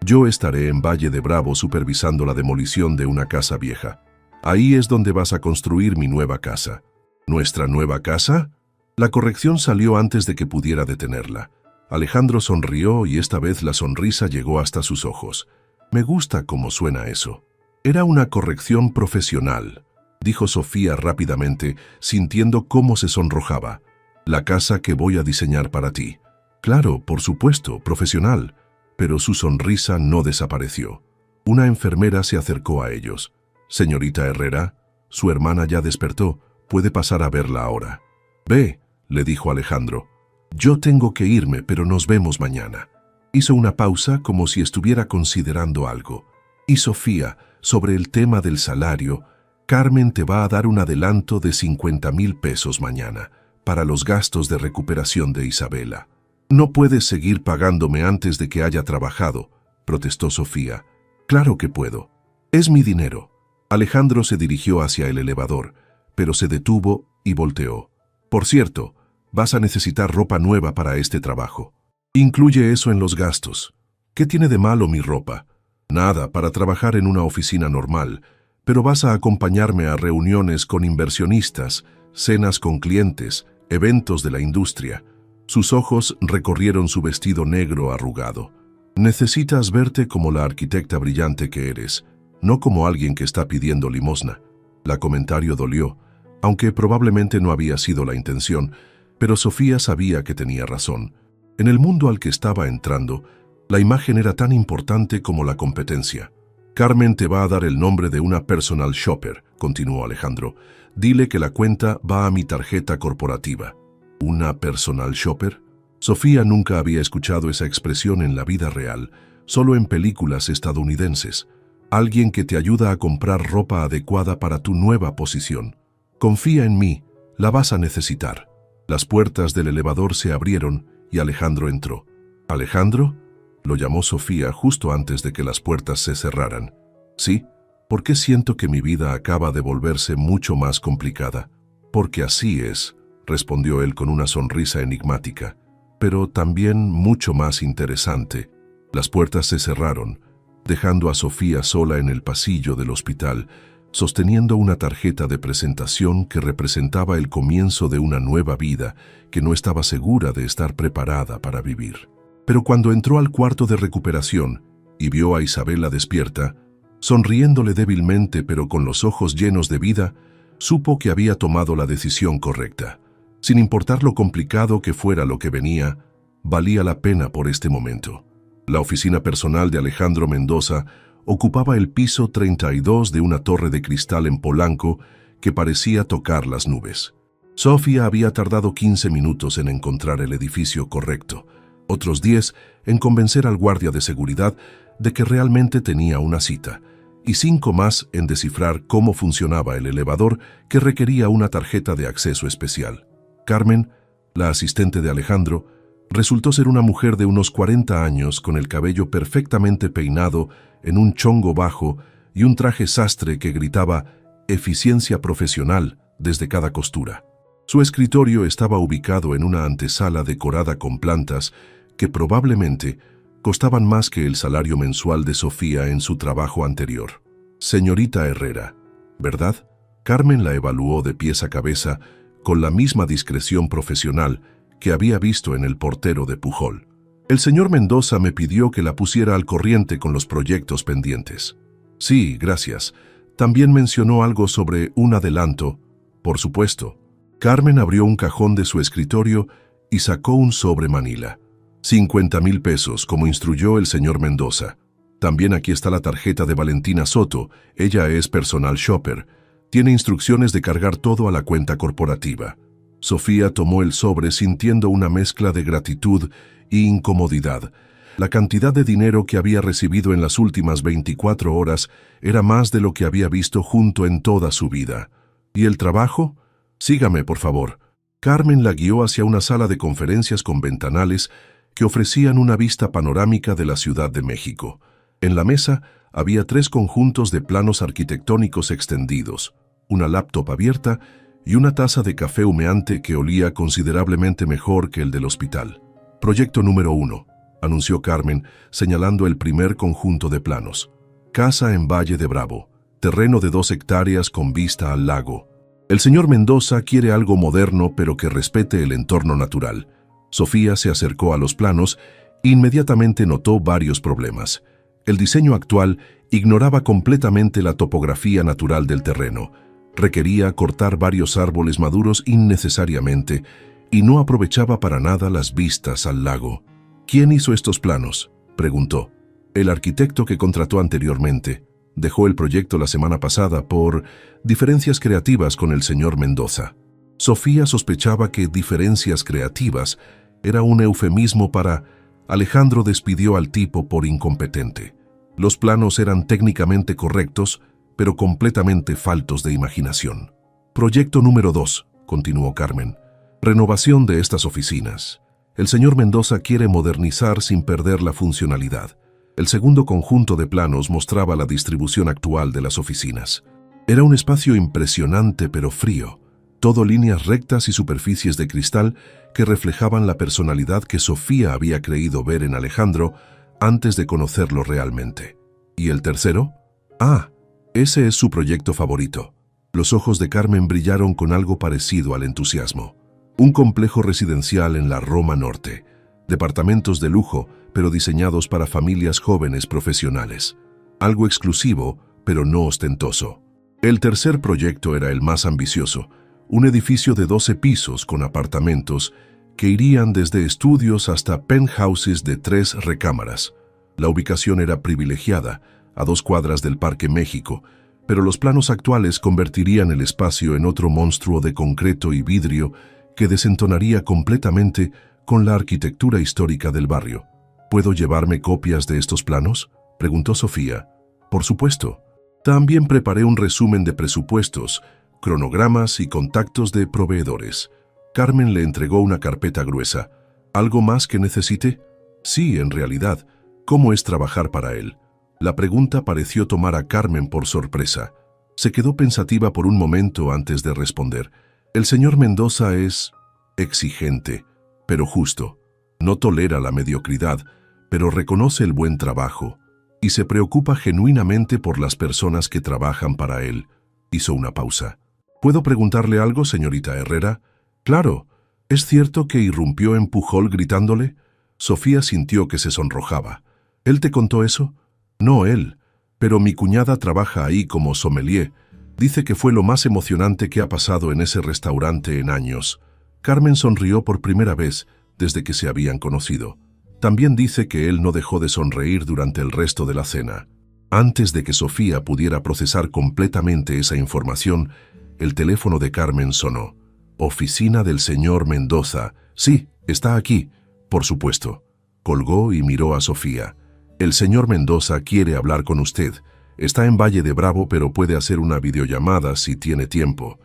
«Yo estaré en Valle de Bravo supervisando la demolición de una casa vieja. Ahí es donde vas a construir mi nueva casa». «¿Nuestra nueva casa?» La corrección salió antes de que pudiera detenerla. Alejandro sonrió y esta vez la sonrisa llegó hasta sus ojos. «Me gusta cómo suena eso». «Era una corrección profesional», dijo Sofía rápidamente, sintiendo cómo se sonrojaba. «La casa que voy a diseñar para ti». «Claro, por supuesto, profesional». Pero su sonrisa no desapareció. Una enfermera se acercó a ellos. «Señorita Herrera, su hermana ya despertó. Puede pasar a verla ahora». «Ve», le dijo Alejandro. «Yo tengo que irme, pero nos vemos mañana». Hizo una pausa como si estuviera considerando algo. «Y Sofía, sobre el tema del salario, Carmen te va a dar un adelanto de 50,000 pesos mañana para los gastos de recuperación de Isabela». «No puedes seguir pagándome antes de que haya trabajado», protestó Sofía. «Claro que puedo. Es mi dinero». Alejandro se dirigió hacia el elevador, pero se detuvo y volteó. «Por cierto, vas a necesitar ropa nueva para este trabajo. Incluye eso en los gastos». «¿Qué tiene de malo mi ropa?» «Nada, para trabajar en una oficina normal, pero vas a acompañarme a reuniones con inversionistas, cenas con clientes, eventos de la industria». Sus ojos recorrieron su vestido negro arrugado. «Necesitas verte como la arquitecta brillante que eres, no como alguien que está pidiendo limosna». La comentario dolió, aunque probablemente no había sido la intención, pero Sofía sabía que tenía razón. En el mundo al que estaba entrando, la imagen era tan importante como la competencia. «Carmen te va a dar el nombre de una personal shopper», continuó Alejandro. «Dile que la cuenta va a mi tarjeta corporativa». ¿Una personal shopper? Sofía nunca había escuchado esa expresión en la vida real, solo en películas estadounidenses. Alguien que te ayuda a comprar ropa adecuada para tu nueva posición. «Confía en mí, la vas a necesitar». Las puertas del elevador se abrieron y Alejandro entró. «¿Alejandro?», lo llamó Sofía justo antes de que las puertas se cerraran. «Sí, porque siento que mi vida acaba de volverse mucho más complicada». «Porque así es», respondió él con una sonrisa enigmática, «pero también mucho más interesante». Las puertas se cerraron, dejando a Sofía sola en el pasillo del hospital, sosteniendo una tarjeta de presentación que representaba el comienzo de una nueva vida que no estaba segura de estar preparada para vivir. Pero cuando entró al cuarto de recuperación y vio a Isabela despierta, sonriéndole débilmente pero con los ojos llenos de vida, supo que había tomado la decisión correcta. Sin importar lo complicado que fuera lo que venía, valía la pena por este momento. La oficina personal de Alejandro Mendoza ocupaba el piso 32 de una torre de cristal en Polanco que parecía tocar las nubes. Sofía había tardado 15 minutos en encontrar el edificio correcto, otros 10 en convencer al guardia de seguridad de que realmente tenía una cita, y 5 más en descifrar cómo funcionaba el elevador que requería una tarjeta de acceso especial. Carmen, la asistente de Alejandro, resultó ser una mujer de unos 40 años con el cabello perfectamente peinado en un chongo bajo y un traje sastre que gritaba eficiencia profesional desde cada costura. Su escritorio estaba ubicado en una antesala decorada con plantas que probablemente costaban más que el salario mensual de Sofía en su trabajo anterior. Señorita Herrera, ¿verdad? Carmen la evaluó de pies a cabeza con la misma discreción profesional que había visto en el portero de Pujol. El señor Mendoza me pidió que la pusiera al corriente con los proyectos pendientes. Sí, gracias. También mencionó algo sobre un adelanto. Por supuesto. Carmen abrió un cajón de su escritorio y sacó un sobre manila. 50,000 pesos, como instruyó el señor Mendoza. También aquí está la tarjeta de Valentina Soto. Ella es personal shopper. Tiene instrucciones de cargar todo a la cuenta corporativa. Sofía tomó el sobre sintiendo una mezcla de gratitud e incomodidad. La cantidad de dinero que había recibido en las últimas 24 horas era más de lo que había visto junto en toda su vida. ¿Y el trabajo? Sígame, por favor. Carmen la guió hacia una sala de conferencias con ventanales que ofrecían una vista panorámica de la Ciudad de México. En la mesa había 3 conjuntos de planos arquitectónicos extendidos, una laptop abierta y una taza de café humeante que olía considerablemente mejor que el del hospital. Proyecto número 1, anunció Carmen, señalando el primer conjunto de planos. Casa en Valle de Bravo, terreno de 2 hectáreas con vista al lago. El señor Mendoza quiere algo moderno pero que respete el entorno natural. Sofía se acercó a los planos e inmediatamente notó varios problemas. El diseño actual ignoraba completamente la topografía natural del terreno. Requería cortar varios árboles maduros innecesariamente y no aprovechaba para nada las vistas al lago. ¿Quién hizo estos planos?, preguntó. El arquitecto que contrató anteriormente. Dejó el proyecto la semana pasada por diferencias creativas con el señor Mendoza. Sofía sospechaba que diferencias creativas era un eufemismo para Alejandro despidió al tipo por incompetente. Los planos eran técnicamente correctos, pero completamente faltos de imaginación. Proyecto número 2, continuó Carmen. Renovación de estas oficinas. El señor Mendoza quiere modernizar sin perder la funcionalidad. El segundo conjunto de planos mostraba la distribución actual de las oficinas. Era un espacio impresionante pero frío, todo líneas rectas y superficies de cristal que reflejaban la personalidad que Sofía había creído ver en Alejandro antes de conocerlo realmente. ¿Y el tercero? Ah, ese es su proyecto favorito. Los ojos de Carmen brillaron con algo parecido al entusiasmo. Un complejo residencial en la Roma Norte. Departamentos de lujo, pero diseñados para familias jóvenes profesionales. Algo exclusivo, pero no ostentoso. El tercer proyecto era el más ambicioso. Un edificio de 12 pisos con apartamentos que irían desde estudios hasta penthouses de 3 recámaras. La ubicación era privilegiada, a 2 cuadras del Parque México, pero los planos actuales convertirían el espacio en otro monstruo de concreto y vidrio que desentonaría completamente con la arquitectura histórica del barrio. ¿Puedo llevarme copias de estos planos?, preguntó Sofía. Por supuesto. También preparé un resumen de presupuestos, cronogramas y contactos de proveedores. Carmen le entregó una carpeta gruesa. ¿Algo más que necesite? Sí, en realidad. ¿Cómo es trabajar para él? La pregunta pareció tomar a Carmen por sorpresa. Se quedó pensativa por un momento antes de responder. El señor Mendoza es exigente, pero justo. No tolera la mediocridad, pero reconoce el buen trabajo y se preocupa genuinamente por las personas que trabajan para él. Hizo una pausa. ¿Puedo preguntarle algo, señorita Herrera? Claro. ¿Es cierto que irrumpió en Pujol gritándole? Sofía sintió que se sonrojaba. ¿Él te contó eso? No él, pero mi cuñada trabaja ahí como sommelier. Dice que fue lo más emocionante que ha pasado en ese restaurante en años. Carmen sonrió por primera vez desde que se habían conocido. También dice que él no dejó de sonreír durante el resto de la cena. Antes de que Sofía pudiera procesar completamente esa información, el teléfono de Carmen sonó. «Oficina del señor Mendoza. Sí, está aquí. Por supuesto». Colgó y miró a Sofía. «El señor Mendoza quiere hablar con usted. Está en Valle de Bravo, pero puede hacer una videollamada si tiene tiempo».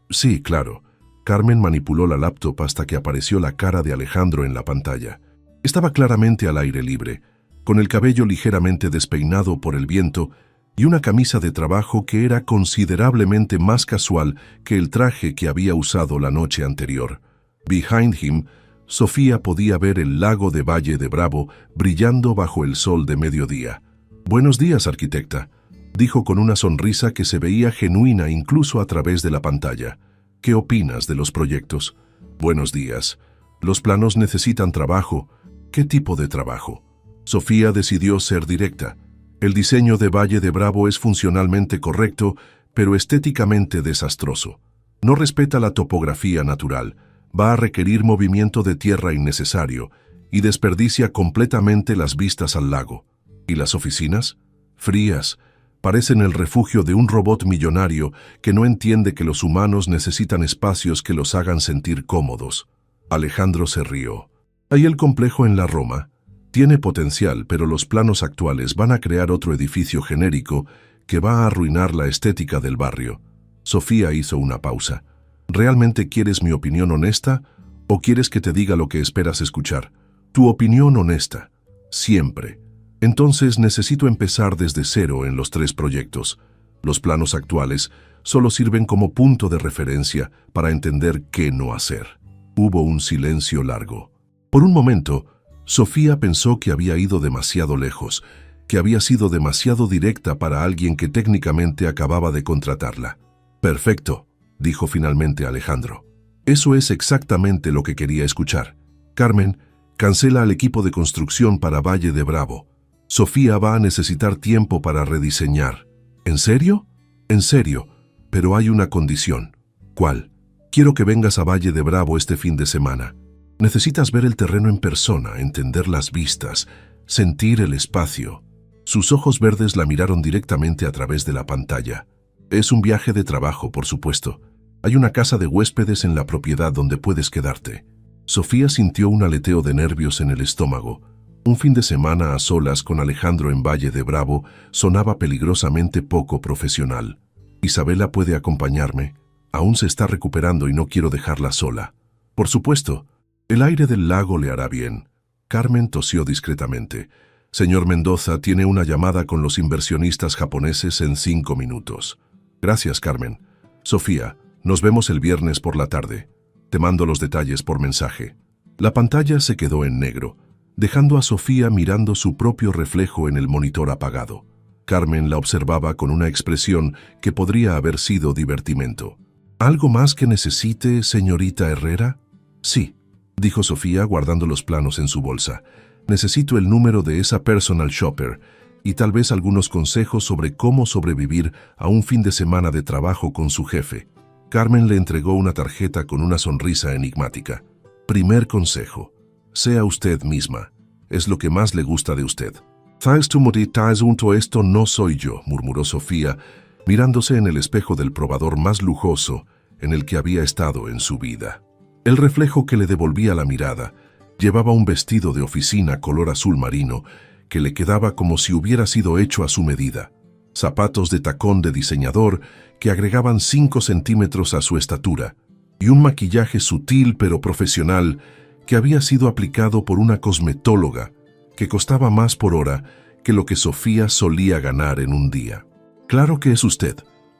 Sí, claro». Carmen manipuló la laptop hasta que apareció la cara de Alejandro en la pantalla. Estaba claramente al aire libre, con el cabello ligeramente despeinado por el viento y una camisa de trabajo que era considerablemente más casual que el traje que había usado la noche anterior. Behind him, Sofía podía ver el lago de Valle de Bravo brillando bajo el sol de mediodía. «Buenos días, arquitecta», dijo con una sonrisa que se veía genuina incluso a través de la pantalla. «¿Qué opinas de los proyectos?» «Buenos días. Los planos necesitan trabajo». «¿Qué tipo de trabajo?» Sofía decidió ser directa. «El diseño de Valle de Bravo es funcionalmente correcto, pero estéticamente desastroso. No respeta la topografía natural, va a requerir movimiento de tierra innecesario y desperdicia completamente las vistas al lago. ¿Y las oficinas? Frías. Parecen el refugio de un robot millonario que no entiende que los humanos necesitan espacios que los hagan sentir cómodos». Alejandro se rió. «Hay el complejo en la Roma. Tiene potencial, pero los planos actuales van a crear otro edificio genérico que va a arruinar la estética del barrio». Sofía hizo una pausa. «¿Realmente quieres mi opinión honesta o quieres que te diga lo que esperas escuchar?» «Tu opinión honesta. Siempre. Entonces necesito empezar desde cero en los 3 proyectos. Los planos actuales solo sirven como punto de referencia para entender qué no hacer». Hubo un silencio largo. Por un momento, Sofía pensó que había ido demasiado lejos, que había sido demasiado directa para alguien que técnicamente acababa de contratarla. «Perfecto», dijo finalmente Alejandro. «Eso es exactamente lo que quería escuchar. Carmen, cancela al equipo de construcción para Valle de Bravo. Sofía va a necesitar tiempo para rediseñar». «¿En serio?» «En serio, pero hay una condición». «¿Cuál?» «Quiero que vengas a Valle de Bravo este fin de semana. Necesitas ver el terreno en persona, entender las vistas, sentir el espacio». Sus ojos verdes la miraron directamente a través de la pantalla. «Es un viaje de trabajo, por supuesto. Hay una casa de huéspedes en la propiedad donde puedes quedarte». Sofía sintió un aleteo de nervios en el estómago. Un fin de semana a solas con Alejandro en Valle de Bravo sonaba peligrosamente poco profesional. «Isabela puede acompañarme. Aún se está recuperando y no quiero dejarla sola». «Por supuesto. El aire del lago le hará bien». Carmen tosió discretamente. «Señor Mendoza tiene una llamada con los inversionistas japoneses en 5 minutos». «Gracias, Carmen. Sofía, nos vemos el viernes por la tarde. Te mando los detalles por mensaje». La pantalla se quedó en negro, dejando a Sofía mirando su propio reflejo en el monitor apagado. Carmen la observaba con una expresión que podría haber sido divertimento. «¿Algo más que necesite, señorita Herrera?» «Sí», dijo Sofía guardando los planos en su bolsa. «Necesito el número de esa personal shopper y tal vez algunos consejos sobre cómo sobrevivir a un fin de semana de trabajo con su jefe». Carmen le entregó una tarjeta con una sonrisa enigmática. «Primer consejo. Sea usted misma. Es lo que más le gusta de usted». «¿Sabes tú, esto no soy yo», murmuró Sofía, mirándose en el espejo del probador más lujoso en el que había estado en su vida. El reflejo que le devolvía la mirada llevaba un vestido de oficina color azul marino que le quedaba como si hubiera sido hecho a su medida, zapatos de tacón de diseñador que agregaban 5 centímetros a su estatura y un maquillaje sutil pero profesional que había sido aplicado por una cosmetóloga que costaba más por hora que lo que Sofía solía ganar en un día. «Claro que es usted»,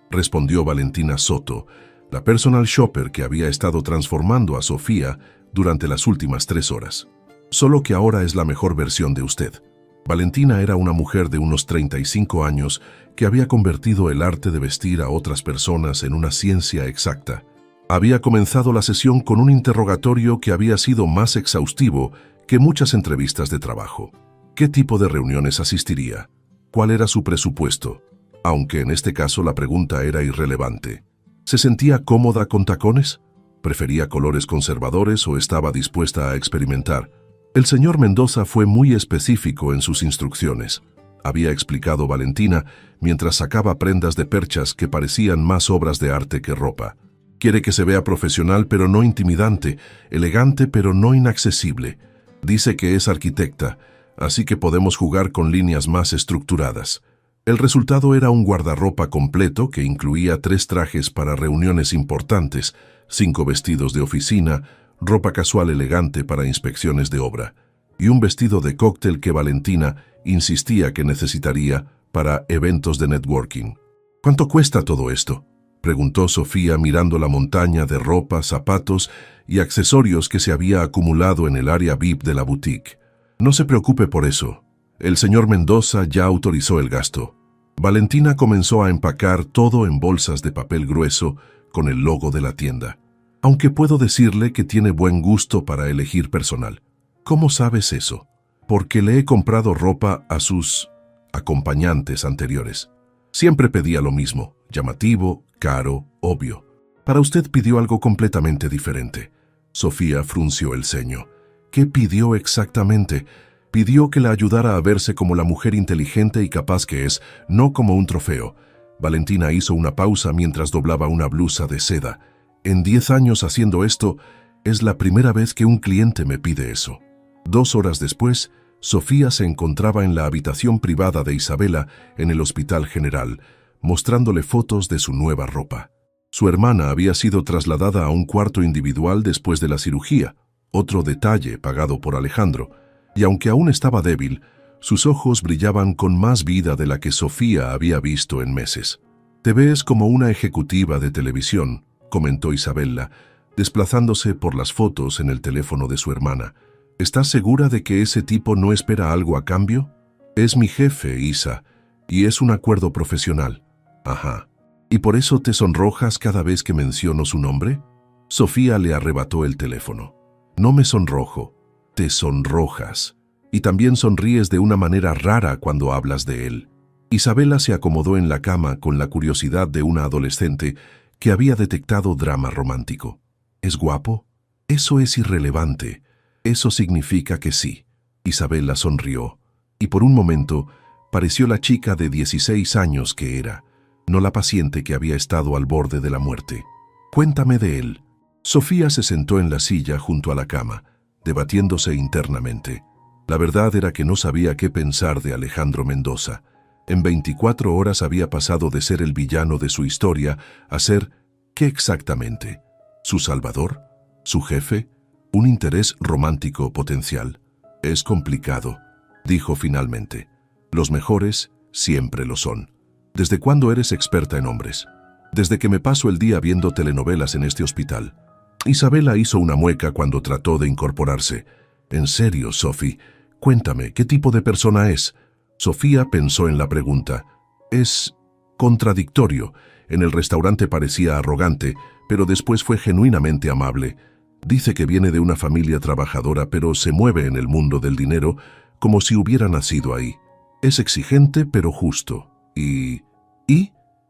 respondió Valentina Soto, la personal shopper que había estado transformando a Sofía durante las últimas 3 horas. «Solo que ahora es la mejor versión de usted». Valentina era una mujer de unos 35 años que había convertido el arte de vestir a otras personas en una ciencia exacta. Había comenzado la sesión con un interrogatorio que había sido más exhaustivo que muchas entrevistas de trabajo. ¿Qué tipo de reuniones asistiría? ¿Cuál era su presupuesto? Aunque en este caso la pregunta era irrelevante. ¿Se sentía cómoda con tacones? ¿Prefería colores conservadores o estaba dispuesta a experimentar? El señor Mendoza fue muy específico en sus instrucciones. había explicado Valentina mientras sacaba prendas de perchas que parecían más obras de arte que ropa. Quiere que se vea profesional pero no intimidante, elegante pero no inaccesible. Dice que es arquitecta, así que podemos jugar con líneas más estructuradas. El resultado era un guardarropa completo que incluía 3 trajes para reuniones importantes, 5 vestidos de oficina, ropa casual elegante para inspecciones de obra, y un vestido de cóctel que Valentina insistía que necesitaría para eventos de networking. ¿Cuánto cuesta todo esto?, preguntó Sofía mirando la montaña de ropa, zapatos y accesorios que se había acumulado en el área VIP de la boutique. No se preocupe por eso. El señor Mendoza ya autorizó el gasto. Valentina comenzó a empacar todo en bolsas de papel grueso con el logo de la tienda. Aunque puedo decirle que tiene buen gusto para elegir personal. ¿Cómo sabes eso? Porque le he comprado ropa a sus acompañantes anteriores. Siempre pedía lo mismo, llamativo, caro, obvio. Para usted pidió algo completamente diferente. Sofía frunció el ceño. ¿Qué pidió exactamente? Pidió que la ayudara a verse como la mujer inteligente y capaz que es, no como un trofeo. Valentina hizo una pausa mientras doblaba una blusa de seda. En 10 años haciendo esto, es la primera vez que un cliente me pide eso. 2 horas después, Sofía se encontraba en la habitación privada de Isabela en el Hospital General, mostrándole fotos de su nueva ropa. Su hermana había sido trasladada a un cuarto individual después de la cirugía, otro detalle pagado por Alejandro, y aunque aún estaba débil, sus ojos brillaban con más vida de la que Sofía había visto en meses. «Te ves como una ejecutiva de televisión», comentó Isabela, desplazándose por las fotos en el teléfono de su hermana. «¿Estás segura de que ese tipo no espera algo a cambio?» «Es mi jefe, Isa, y es un acuerdo profesional». «Ajá. ¿Y por eso te sonrojas cada vez que menciono su nombre?» Sofía le arrebató el teléfono. «No me sonrojo, te sonrojas. Y también sonríes de una manera rara cuando hablas de él». Isabela se acomodó en la cama con la curiosidad de una adolescente que había detectado drama romántico. «¿Es guapo?» «Eso es irrelevante. Eso significa que sí». Isabela sonrió, y por un momento pareció la chica de 16 años que era, no la paciente que había estado al borde de la muerte. «Cuéntame de él». Sofía se sentó en la silla junto a la cama, debatiéndose internamente. La verdad era que no sabía qué pensar de Alejandro Mendoza. En 24 horas había pasado de ser el villano de su historia a ser, ¿qué exactamente? ¿Su salvador? ¿Su jefe? ¿Un interés romántico potencial? «Es complicado», dijo finalmente. «Los mejores siempre lo son». «¿Desde cuándo eres experta en hombres?» «Desde que me paso el día viendo telenovelas en este hospital». Isabela hizo una mueca cuando trató de incorporarse. «En serio, Sophie, cuéntame, ¿qué tipo de persona es?» Sofía pensó en la pregunta. «Es contradictorio. En el restaurante parecía arrogante, pero después fue genuinamente amable. Dice que viene de una familia trabajadora, pero se mueve en el mundo del dinero como si hubiera nacido ahí. Es exigente, pero justo. Y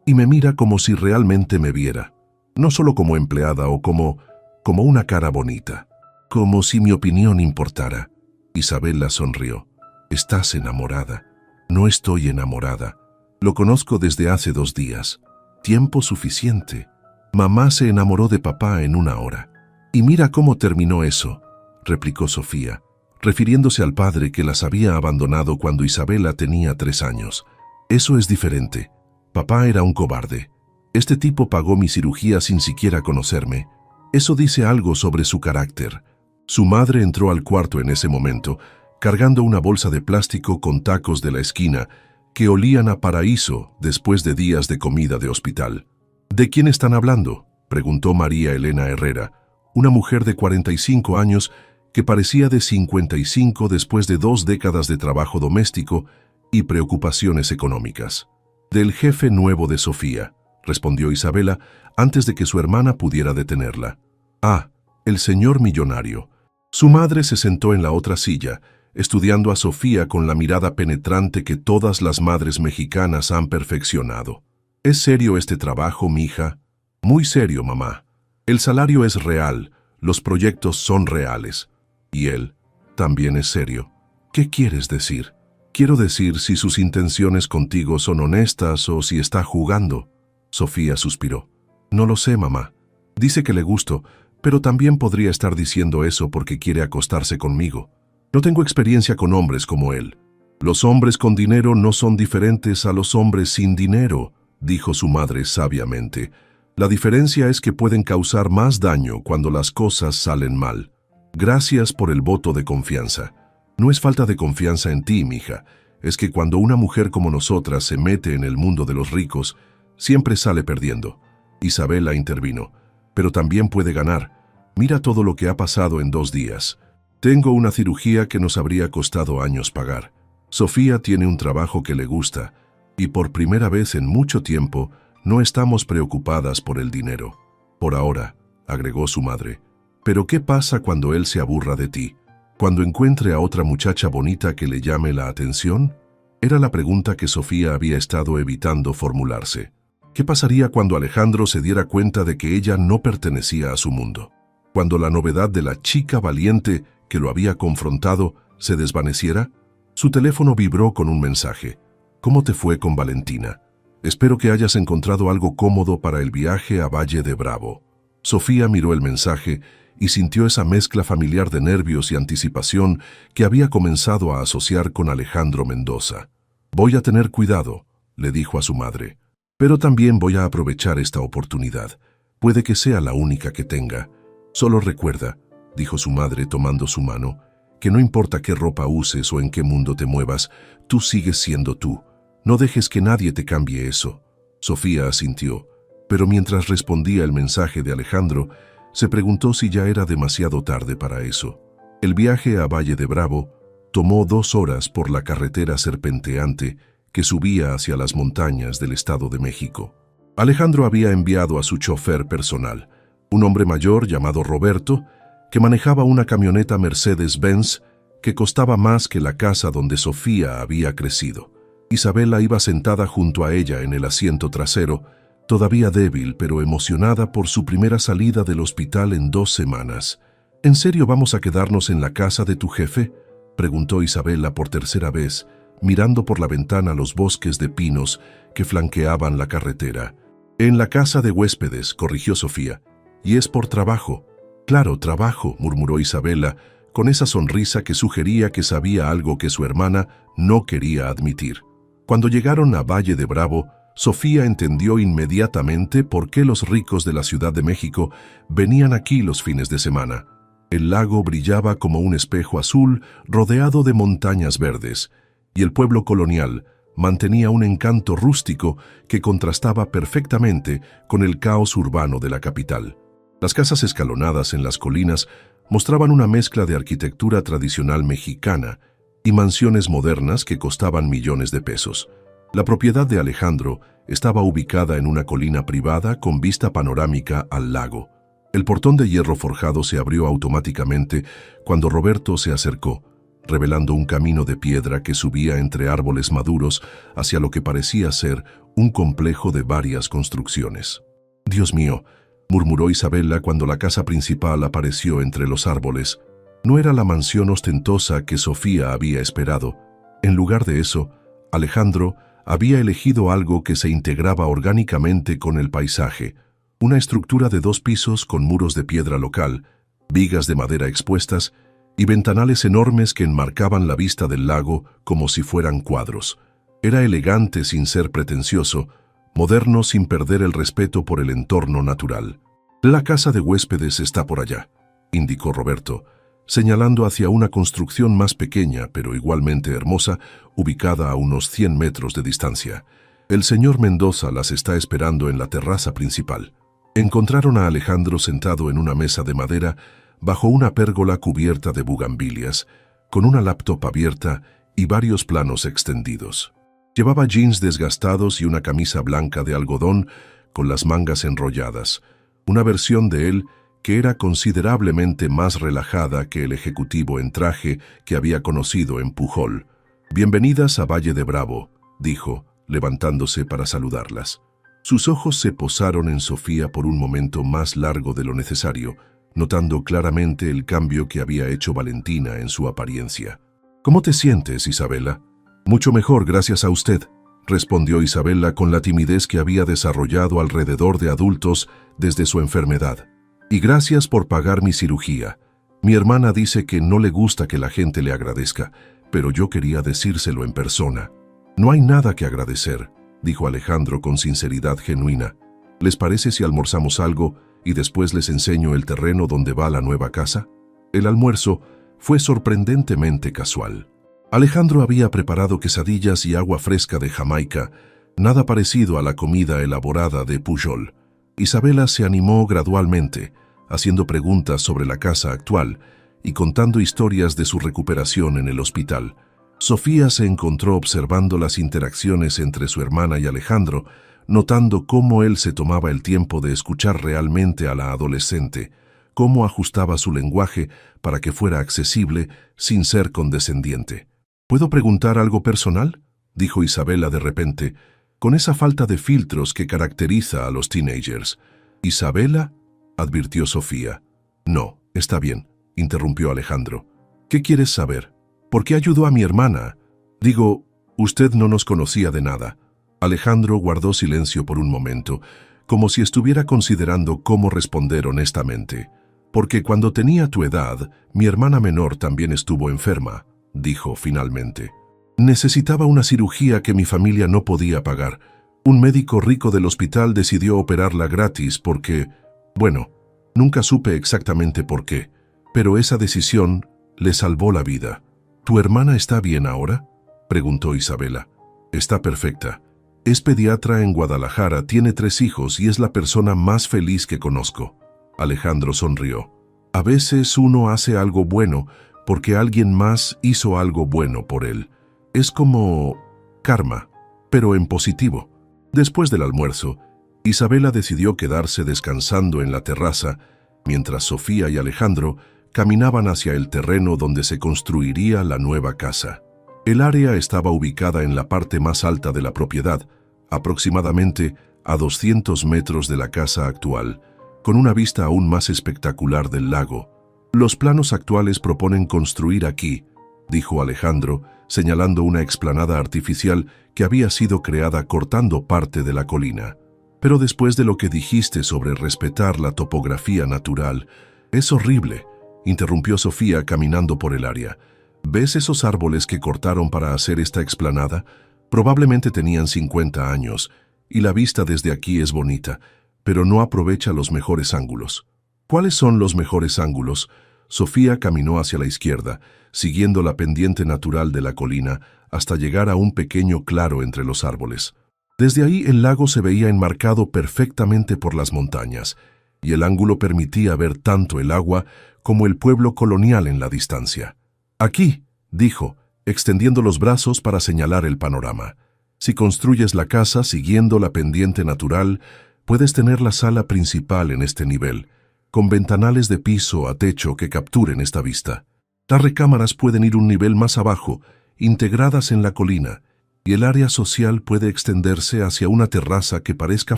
me mira como si realmente me viera. No solo como empleada o como una cara bonita. Como si mi opinión importara». Isabela sonrió. «Estás enamorada». «No estoy enamorada. Lo conozco desde hace 2 días. Tiempo suficiente. Mamá se enamoró de papá en 1 hora. Y mira cómo terminó eso», replicó Sofía, refiriéndose al padre que las había abandonado cuando Isabela tenía 3 años. «Eso es diferente. Papá era un cobarde. Este tipo pagó mi cirugía sin siquiera conocerme. Eso dice algo sobre su carácter». Su madre entró al cuarto en ese momento, cargando una bolsa de plástico con tacos de la esquina que olían a paraíso después de días de comida de hospital. «¿De quién están hablando?», preguntó María Elena Herrera, una mujer de 45 años que parecía de 55 después de 2 décadas de trabajo doméstico y preocupaciones económicas. «Del jefe nuevo de Sofía», respondió Isabela antes de que su hermana pudiera detenerla. «Ah, el señor millonario». Su madre se sentó en la otra silla, estudiando a Sofía con la mirada penetrante que todas las madres mexicanas han perfeccionado. «¿Es serio este trabajo, mija?» «Muy serio, mamá. El salario es real, los proyectos son reales. Y él también es serio». «¿Qué quieres decir?» Quiero decir, si sus intenciones contigo son honestas o si está jugando. Sofía suspiró. No lo sé, mamá. Dice que le gusto, pero también podría estar diciendo eso porque quiere acostarse conmigo. No tengo experiencia con hombres como él. Los hombres con dinero no son diferentes a los hombres sin dinero, dijo su madre sabiamente. La diferencia es que pueden causar más daño cuando las cosas salen mal. Gracias por el voto de confianza. No es falta de confianza en ti, mija. Es que cuando una mujer como nosotras se mete en el mundo de los ricos, siempre sale perdiendo. Isabela intervino. Pero también puede ganar. Mira todo lo que ha pasado en 2 días. Tengo una cirugía que nos habría costado años pagar. Sofía tiene un trabajo que le gusta, y por primera vez en mucho tiempo no estamos preocupadas por el dinero. Por ahora, agregó su madre. Pero ¿qué pasa cuando él se aburra de ti? ¿Cuando encuentre a otra muchacha bonita que le llame la atención? Era la pregunta que Sofía había estado evitando formularse. ¿Qué pasaría cuando Alejandro se diera cuenta de que ella no pertenecía a su mundo? Cuando la novedad de la chica valiente que lo había confrontado se desvaneciera. Su teléfono vibró con un mensaje. ¿Cómo te fue con Valentina? Espero que hayas encontrado algo cómodo para el viaje a Valle de Bravo. Sofía miró el mensaje y sintió esa mezcla familiar de nervios y anticipación que había comenzado a asociar con Alejandro Mendoza. Voy a tener cuidado, le dijo a su madre. Pero también voy a aprovechar esta oportunidad. Puede que sea la única que tenga. Solo recuerda, dijo su madre tomando su mano, que no importa qué ropa uses o en qué mundo te muevas, tú sigues siendo tú. No dejes que nadie te cambie eso. Sofía asintió, pero mientras respondía el mensaje de Alejandro, se preguntó si ya era demasiado tarde para eso. El viaje a Valle de Bravo tomó 2 horas por la carretera serpenteante que subía hacia las montañas del Estado de México. Alejandro había enviado a su chofer personal, un hombre mayor llamado Roberto, que manejaba una camioneta Mercedes-Benz que costaba más que la casa donde Sofía había crecido. Isabela iba sentada junto a ella en el asiento trasero, todavía débil pero emocionada por su primera salida del hospital en 2 semanas. ¿En serio vamos a quedarnos en la casa de tu jefe?, preguntó Isabela por tercera vez, mirando por la ventana los bosques de pinos que flanqueaban la carretera. En la casa de huéspedes, corrigió Sofía. Y es por trabajo. Claro, trabajo, murmuró Isabela, con esa sonrisa que sugería que sabía algo que su hermana no quería admitir. Cuando llegaron a Valle de Bravo, Sofía entendió inmediatamente por qué los ricos de la Ciudad de México venían aquí los fines de semana. El lago brillaba como un espejo azul rodeado de montañas verdes, y el pueblo colonial mantenía un encanto rústico que contrastaba perfectamente con el caos urbano de la capital. Las casas escalonadas en las colinas mostraban una mezcla de arquitectura tradicional mexicana y mansiones modernas que costaban millones de pesos. La propiedad de Alejandro estaba ubicada en una colina privada con vista panorámica al lago. El portón de hierro forjado se abrió automáticamente cuando Roberto se acercó, revelando un camino de piedra que subía entre árboles maduros hacia lo que parecía ser un complejo de varias construcciones. «Dios mío», murmuró Isabela cuando la casa principal apareció entre los árboles. No era la mansión ostentosa que Sofía había esperado. En lugar de eso, Alejandro había elegido algo que se integraba orgánicamente con el paisaje, una estructura de 2 pisos con muros de piedra local, vigas de madera expuestas y ventanales enormes que enmarcaban la vista del lago como si fueran cuadros. Era elegante sin ser pretencioso, moderno sin perder el respeto por el entorno natural. «La casa de huéspedes está por allá», indicó Roberto, señalando hacia una construcción más pequeña pero igualmente hermosa, ubicada a unos 100 metros de distancia. «El señor Mendoza las está esperando en la terraza principal». Encontraron a Alejandro sentado en una mesa de madera bajo una pérgola cubierta de bugambilias, con una laptop abierta y varios planos extendidos. Llevaba jeans desgastados y una camisa blanca de algodón con las mangas enrolladas, una versión de él que era considerablemente más relajada que el ejecutivo en traje que había conocido en Pujol. «Bienvenidas a Valle de Bravo», dijo, levantándose para saludarlas. Sus ojos se posaron en Sofía por un momento más largo de lo necesario, notando claramente el cambio que había hecho Valentina en su apariencia. «¿Cómo te sientes, Isabela?», Mucho mejor, gracias a usted, respondió Isabela con la timidez que había desarrollado alrededor de adultos desde su enfermedad. Y gracias por pagar mi cirugía. Mi hermana dice que no le gusta que la gente le agradezca, pero yo quería decírselo en persona. No hay nada que agradecer, dijo Alejandro con sinceridad genuina. ¿Les parece si almorzamos algo y después les enseño el terreno donde va la nueva casa? El almuerzo fue sorprendentemente casual. Alejandro había preparado quesadillas y agua fresca de Jamaica, nada parecido a la comida elaborada de Pujol. Isabela se animó gradualmente, haciendo preguntas sobre la casa actual y contando historias de su recuperación en el hospital. Sofía se encontró observando las interacciones entre su hermana y Alejandro, notando cómo él se tomaba el tiempo de escuchar realmente a la adolescente, cómo ajustaba su lenguaje para que fuera accesible sin ser condescendiente. ¿Puedo preguntar algo personal?, dijo Isabela de repente, con esa falta de filtros que caracteriza a los teenagers. «¿Isabela?», advirtió Sofía. «No, está bien», interrumpió Alejandro. «¿Qué quieres saber? ¿Por qué ayudó a mi hermana? Digo, usted no nos conocía de nada». Alejandro guardó silencio por un momento, como si estuviera considerando cómo responder honestamente. «Porque cuando tenía tu edad, mi hermana menor también estuvo enferma», dijo finalmente. «Necesitaba una cirugía que mi familia no podía pagar. Un médico rico del hospital decidió operarla gratis porque, bueno, nunca supe exactamente por qué, pero esa decisión le salvó la vida». «¿Tu hermana está bien ahora?», preguntó Isabela. «Está perfecta. Es pediatra en Guadalajara, tiene 3 hijos y es la persona más feliz que conozco». Alejandro sonrió. «A veces uno hace algo bueno porque alguien más hizo algo bueno por él. Es como karma, pero en positivo». Después del almuerzo, Isabela decidió quedarse descansando en la terraza, mientras Sofía y Alejandro caminaban hacia el terreno donde se construiría la nueva casa. El área estaba ubicada en la parte más alta de la propiedad, aproximadamente a 200 metros de la casa actual, con una vista aún más espectacular del lago. «Los planos actuales proponen construir aquí», dijo Alejandro, señalando una explanada artificial que había sido creada cortando parte de la colina. «Pero después de lo que dijiste sobre respetar la topografía natural, es horrible», interrumpió Sofía caminando por el área. «¿Ves esos árboles que cortaron para hacer esta explanada? Probablemente tenían 50 años, y la vista desde aquí es bonita, pero no aprovecha los mejores ángulos». «¿Cuáles son los mejores ángulos?». Sofía caminó hacia la izquierda, siguiendo la pendiente natural de la colina hasta llegar a un pequeño claro entre los árboles. Desde ahí el lago se veía enmarcado perfectamente por las montañas, y el ángulo permitía ver tanto el agua como el pueblo colonial en la distancia. «Aquí», dijo, extendiendo los brazos para señalar el panorama. «Si construyes la casa siguiendo la pendiente natural, puedes tener la sala principal en este nivel, con ventanales de piso a techo que capturen esta vista. Las recámaras pueden ir un nivel más abajo, integradas en la colina, y el área social puede extenderse hacia una terraza que parezca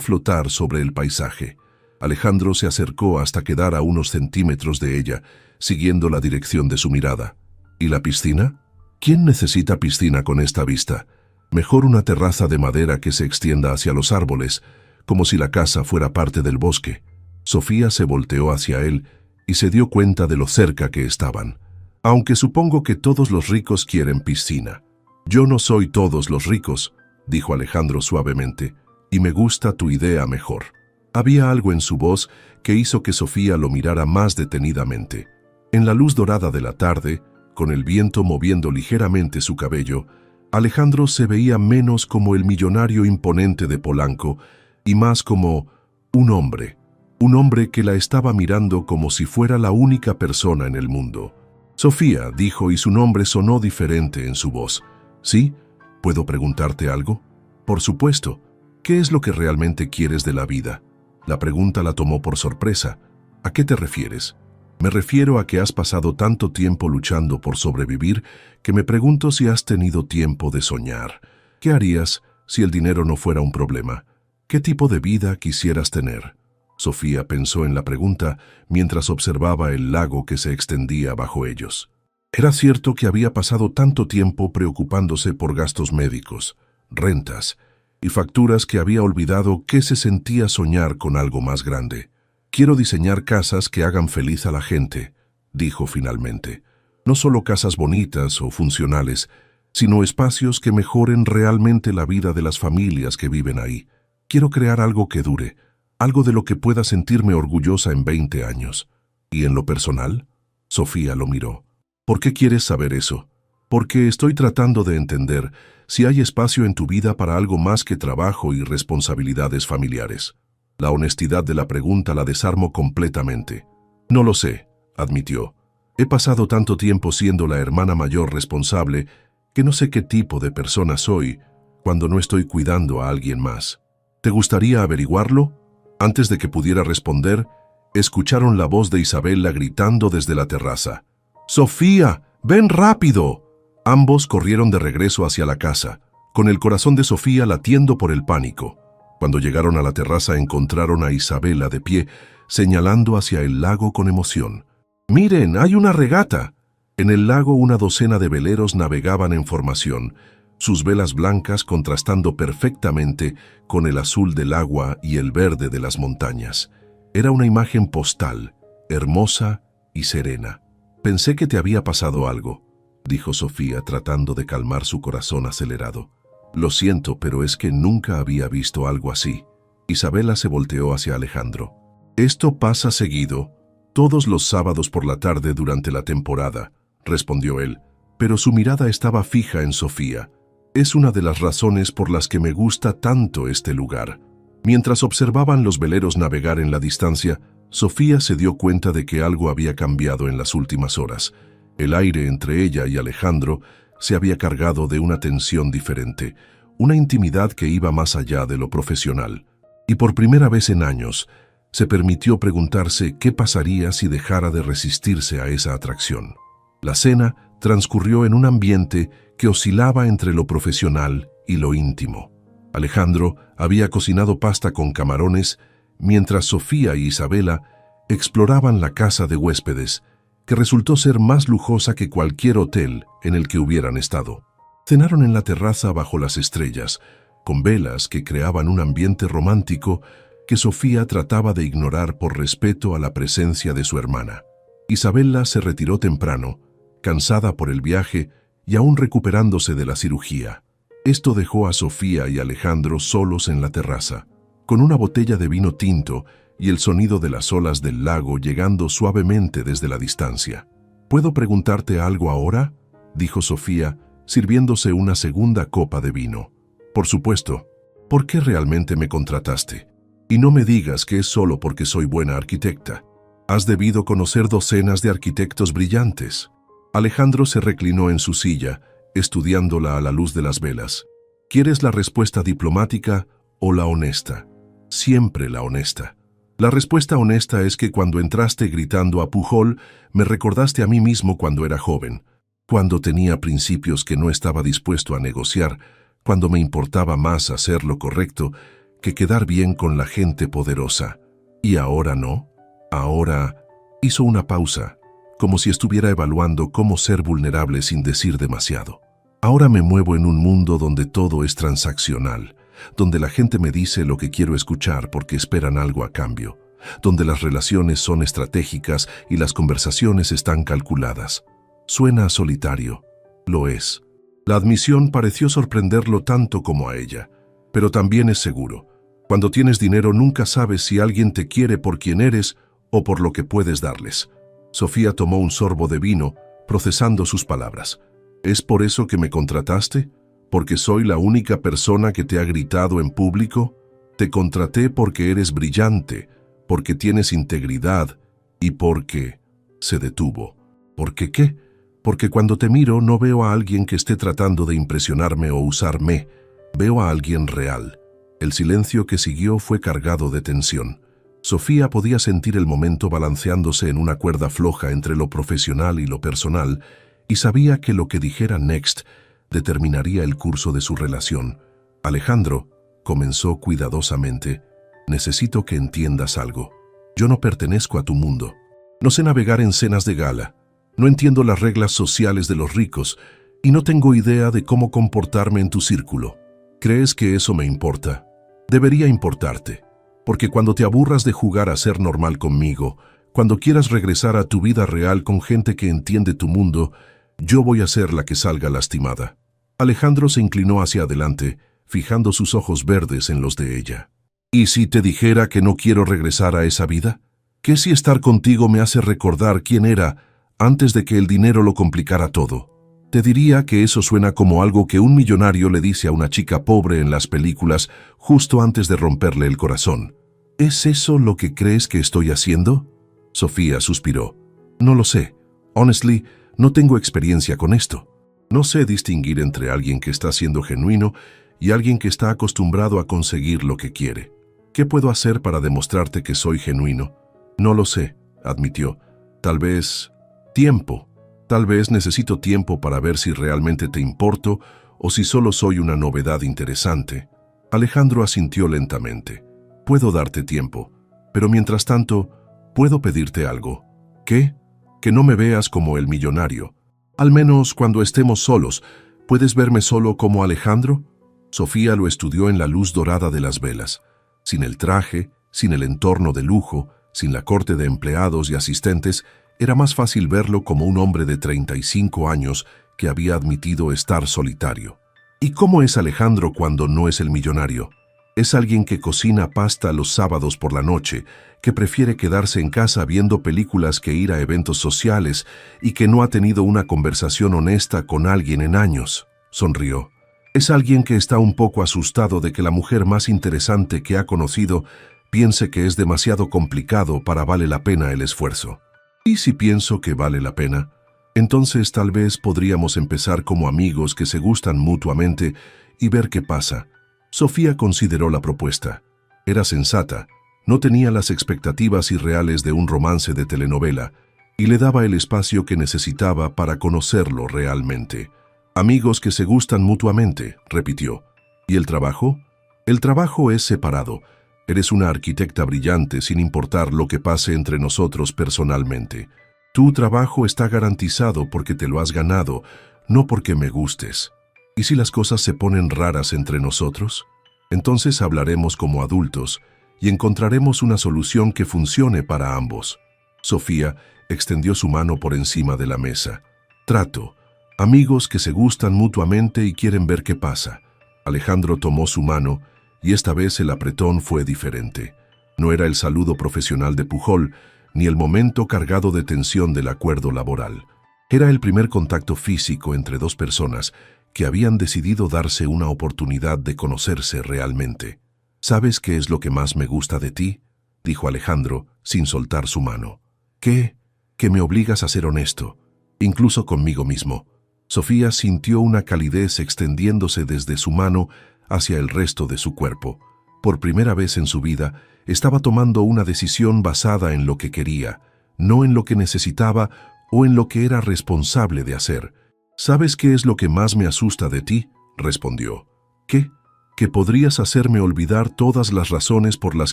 flotar sobre el paisaje». Alejandro se acercó hasta quedar a unos centímetros de ella, siguiendo la dirección de su mirada. «¿Y la piscina? ¿Quién necesita piscina con esta vista? Mejor una terraza de madera que se extienda hacia los árboles, como si la casa fuera parte del bosque». Sofía se volteó hacia él y se dio cuenta de lo cerca que estaban. «Aunque supongo que todos los ricos quieren piscina». «Yo no soy todos los ricos», dijo Alejandro suavemente, «y me gusta tu idea mejor». Había algo en su voz que hizo que Sofía lo mirara más detenidamente. En la luz dorada de la tarde, con el viento moviendo ligeramente su cabello, Alejandro se veía menos como el millonario imponente de Polanco y más como un hombre que la estaba mirando como si fuera la única persona en el mundo. «Sofía», dijo, y su nombre sonó diferente en su voz. «¿Sí? ¿Puedo preguntarte algo?». «Por supuesto. ¿Qué es lo que realmente quieres de la vida?». La pregunta la tomó por sorpresa. «¿A qué te refieres?». «Me refiero a que has pasado tanto tiempo luchando por sobrevivir que me pregunto si has tenido tiempo de soñar. ¿Qué harías si el dinero no fuera un problema? ¿Qué tipo de vida quisieras tener?». Sofía pensó en la pregunta mientras observaba el lago que se extendía bajo ellos. Era cierto que había pasado tanto tiempo preocupándose por gastos médicos, rentas y facturas que había olvidado que se sentía soñar con algo más grande. «Quiero diseñar casas que hagan feliz a la gente», dijo finalmente. «No solo casas bonitas o funcionales, sino espacios que mejoren realmente la vida de las familias que viven ahí. Quiero crear algo que dure, algo de lo que pueda sentirme orgullosa en 20 años. ¿Y en lo personal?». Sofía lo miró. «¿Por qué quieres saber eso?». «Porque estoy tratando de entender si hay espacio en tu vida para algo más que trabajo y responsabilidades familiares». La honestidad de la pregunta la desarmó completamente. «No lo sé», admitió. «He pasado tanto tiempo siendo la hermana mayor responsable que no sé qué tipo de persona soy cuando no estoy cuidando a alguien más». «¿Te gustaría averiguarlo?». Antes de que pudiera responder, escucharon la voz de Isabela gritando desde la terraza. «¡Sofía, ven rápido!». Ambos corrieron de regreso hacia la casa, con el corazón de Sofía latiendo por el pánico. Cuando llegaron a la terraza encontraron a Isabela de pie, señalando hacia el lago con emoción. «¡Miren, hay una regata!». En el lago una docena de veleros navegaban en formación, sus velas blancas contrastando perfectamente con el azul del agua y el verde de las montañas. Era una imagen postal, hermosa y serena. «Pensé que te había pasado algo», dijo Sofía tratando de calmar su corazón acelerado. «Lo siento, pero es que nunca había visto algo así». Isabela se volteó hacia Alejandro. «Esto pasa seguido, todos los sábados por la tarde durante la temporada», respondió él, pero su mirada estaba fija en Sofía. «Es una de las razones por las que me gusta tanto este lugar». Mientras observaban los veleros navegar en la distancia, Sofía se dio cuenta de que algo había cambiado en las últimas horas. El aire entre ella y Alejandro se había cargado de una tensión diferente, una intimidad que iba más allá de lo profesional. Y por primera vez en años, se permitió preguntarse qué pasaría si dejara de resistirse a esa atracción. La cena transcurrió en un ambiente que oscilaba entre lo profesional y lo íntimo. Alejandro había cocinado pasta con camarones, mientras Sofía y Isabela exploraban la casa de huéspedes, que resultó ser más lujosa que cualquier hotel en el que hubieran estado. Cenaron en la terraza bajo las estrellas, con velas que creaban un ambiente romántico que Sofía trataba de ignorar por respeto a la presencia de su hermana. Isabela se retiró temprano, cansada por el viaje y aún recuperándose de la cirugía. Esto dejó a Sofía y Alejandro solos en la terraza, con una botella de vino tinto y el sonido de las olas del lago llegando suavemente desde la distancia. «¿Puedo preguntarte algo ahora?», dijo Sofía, sirviéndose una segunda copa de vino. «Por supuesto. ¿Por qué realmente me contrataste? Y no me digas que es solo porque soy buena arquitecta. Has debido conocer docenas de arquitectos brillantes». Alejandro se reclinó en su silla, estudiándola a la luz de las velas. «¿Quieres la respuesta diplomática o la honesta?». «Siempre la honesta». «La respuesta honesta es que cuando entraste gritando a Pujol, me recordaste a mí mismo cuando era joven, cuando tenía principios que no estaba dispuesto a negociar, cuando me importaba más hacer lo correcto que quedar bien con la gente poderosa. ¿Y ahora no?». «Ahora…». Hizo una pausa, como si estuviera evaluando cómo ser vulnerable sin decir demasiado. «Ahora me muevo en un mundo donde todo es transaccional, donde la gente me dice lo que quiero escuchar porque esperan algo a cambio, donde las relaciones son estratégicas y las conversaciones están calculadas. Suena solitario. Lo es». La admisión pareció sorprenderlo tanto como a ella, pero también es seguro. Cuando tienes dinero nunca sabes si alguien te quiere por quien eres o por lo que puedes darles. Sofía tomó un sorbo de vino, procesando sus palabras. «¿Es por eso que me contrataste? ¿Porque soy la única persona que te ha gritado en público? Te contraté porque eres brillante, porque tienes integridad y porque…». Se detuvo. «¿Por qué qué?». «Porque cuando te miro no veo a alguien que esté tratando de impresionarme o usarme. Veo a alguien real». El silencio que siguió fue cargado de tensión. Sofía podía sentir el momento balanceándose en una cuerda floja entre lo profesional y lo personal, y sabía que lo que dijera Next determinaría el curso de su relación. «Alejandro», comenzó cuidadosamente, «necesito que entiendas algo. Yo no pertenezco a tu mundo. No sé navegar en cenas de gala. No entiendo las reglas sociales de los ricos y no tengo idea de cómo comportarme en tu círculo. ¿Crees que eso me importa? Debería importarte, porque cuando te aburras de jugar a ser normal conmigo, cuando quieras regresar a tu vida real con gente que entiende tu mundo, yo voy a ser la que salga lastimada. Alejandro se inclinó hacia adelante, fijando sus ojos verdes en los de ella. ¿Y si te dijera que no quiero regresar a esa vida? ¿Qué si estar contigo me hace recordar quién era antes de que el dinero lo complicara todo? Te diría que eso suena como algo que un millonario le dice a una chica pobre en las películas justo antes de romperle el corazón. ¿Es eso lo que crees que estoy haciendo? Sofía suspiró. No lo sé. Honestly, no tengo experiencia con esto. No sé distinguir entre alguien que está siendo genuino y alguien que está acostumbrado a conseguir lo que quiere. ¿Qué puedo hacer para demostrarte que soy genuino? No lo sé, admitió. Tal vez tiempo. Tal vez necesito tiempo para ver si realmente te importo o si solo soy una novedad interesante. Alejandro asintió lentamente. Puedo darte tiempo, pero mientras tanto, puedo pedirte algo. ¿Qué? Que no me veas como el millonario. Al menos cuando estemos solos, ¿puedes verme solo como Alejandro? Sofía lo estudió en la luz dorada de las velas. Sin el traje, sin el entorno de lujo, sin la corte de empleados y asistentes, era más fácil verlo como un hombre de 35 años que había admitido estar solitario. ¿Y cómo es Alejandro cuando no es el millonario? Es alguien que cocina pasta los sábados por la noche, que prefiere quedarse en casa viendo películas que ir a eventos sociales y que no ha tenido una conversación honesta con alguien en años. Sonrió. Es alguien que está un poco asustado de que la mujer más interesante que ha conocido piense que es demasiado complicado para vale la pena el esfuerzo. ¿Y si pienso que vale la pena? Entonces tal vez podríamos empezar como amigos que se gustan mutuamente y ver qué pasa. Sofía consideró la propuesta. Era sensata, no tenía las expectativas irreales de un romance de telenovela y le daba el espacio que necesitaba para conocerlo realmente. Amigos que se gustan mutuamente, repitió. ¿Y el trabajo? El trabajo es separado. Eres una arquitecta brillante sin importar lo que pase entre nosotros personalmente. Tu trabajo está garantizado porque te lo has ganado, no porque me gustes. ¿Y si las cosas se ponen raras entre nosotros? Entonces hablaremos como adultos y encontraremos una solución que funcione para ambos. Sofía extendió su mano por encima de la mesa. Trato. Amigos que se gustan mutuamente y quieren ver qué pasa. Alejandro tomó su mano y esta vez el apretón fue diferente. No era el saludo profesional de Pujol, ni el momento cargado de tensión del acuerdo laboral. Era el primer contacto físico entre dos personas que habían decidido darse una oportunidad de conocerse realmente. ¿Sabes qué es lo que más me gusta de ti?, dijo Alejandro, sin soltar su mano. ¿Qué? Que me obligas a ser honesto, incluso conmigo mismo. Sofía sintió una calidez extendiéndose desde su mano hacia el resto de su cuerpo. Por primera vez en su vida, estaba tomando una decisión basada en lo que quería, no en lo que necesitaba o en lo que era responsable de hacer. ¿Sabes qué es lo que más me asusta de ti?, respondió. ¿Qué? Que podrías hacerme olvidar todas las razones por las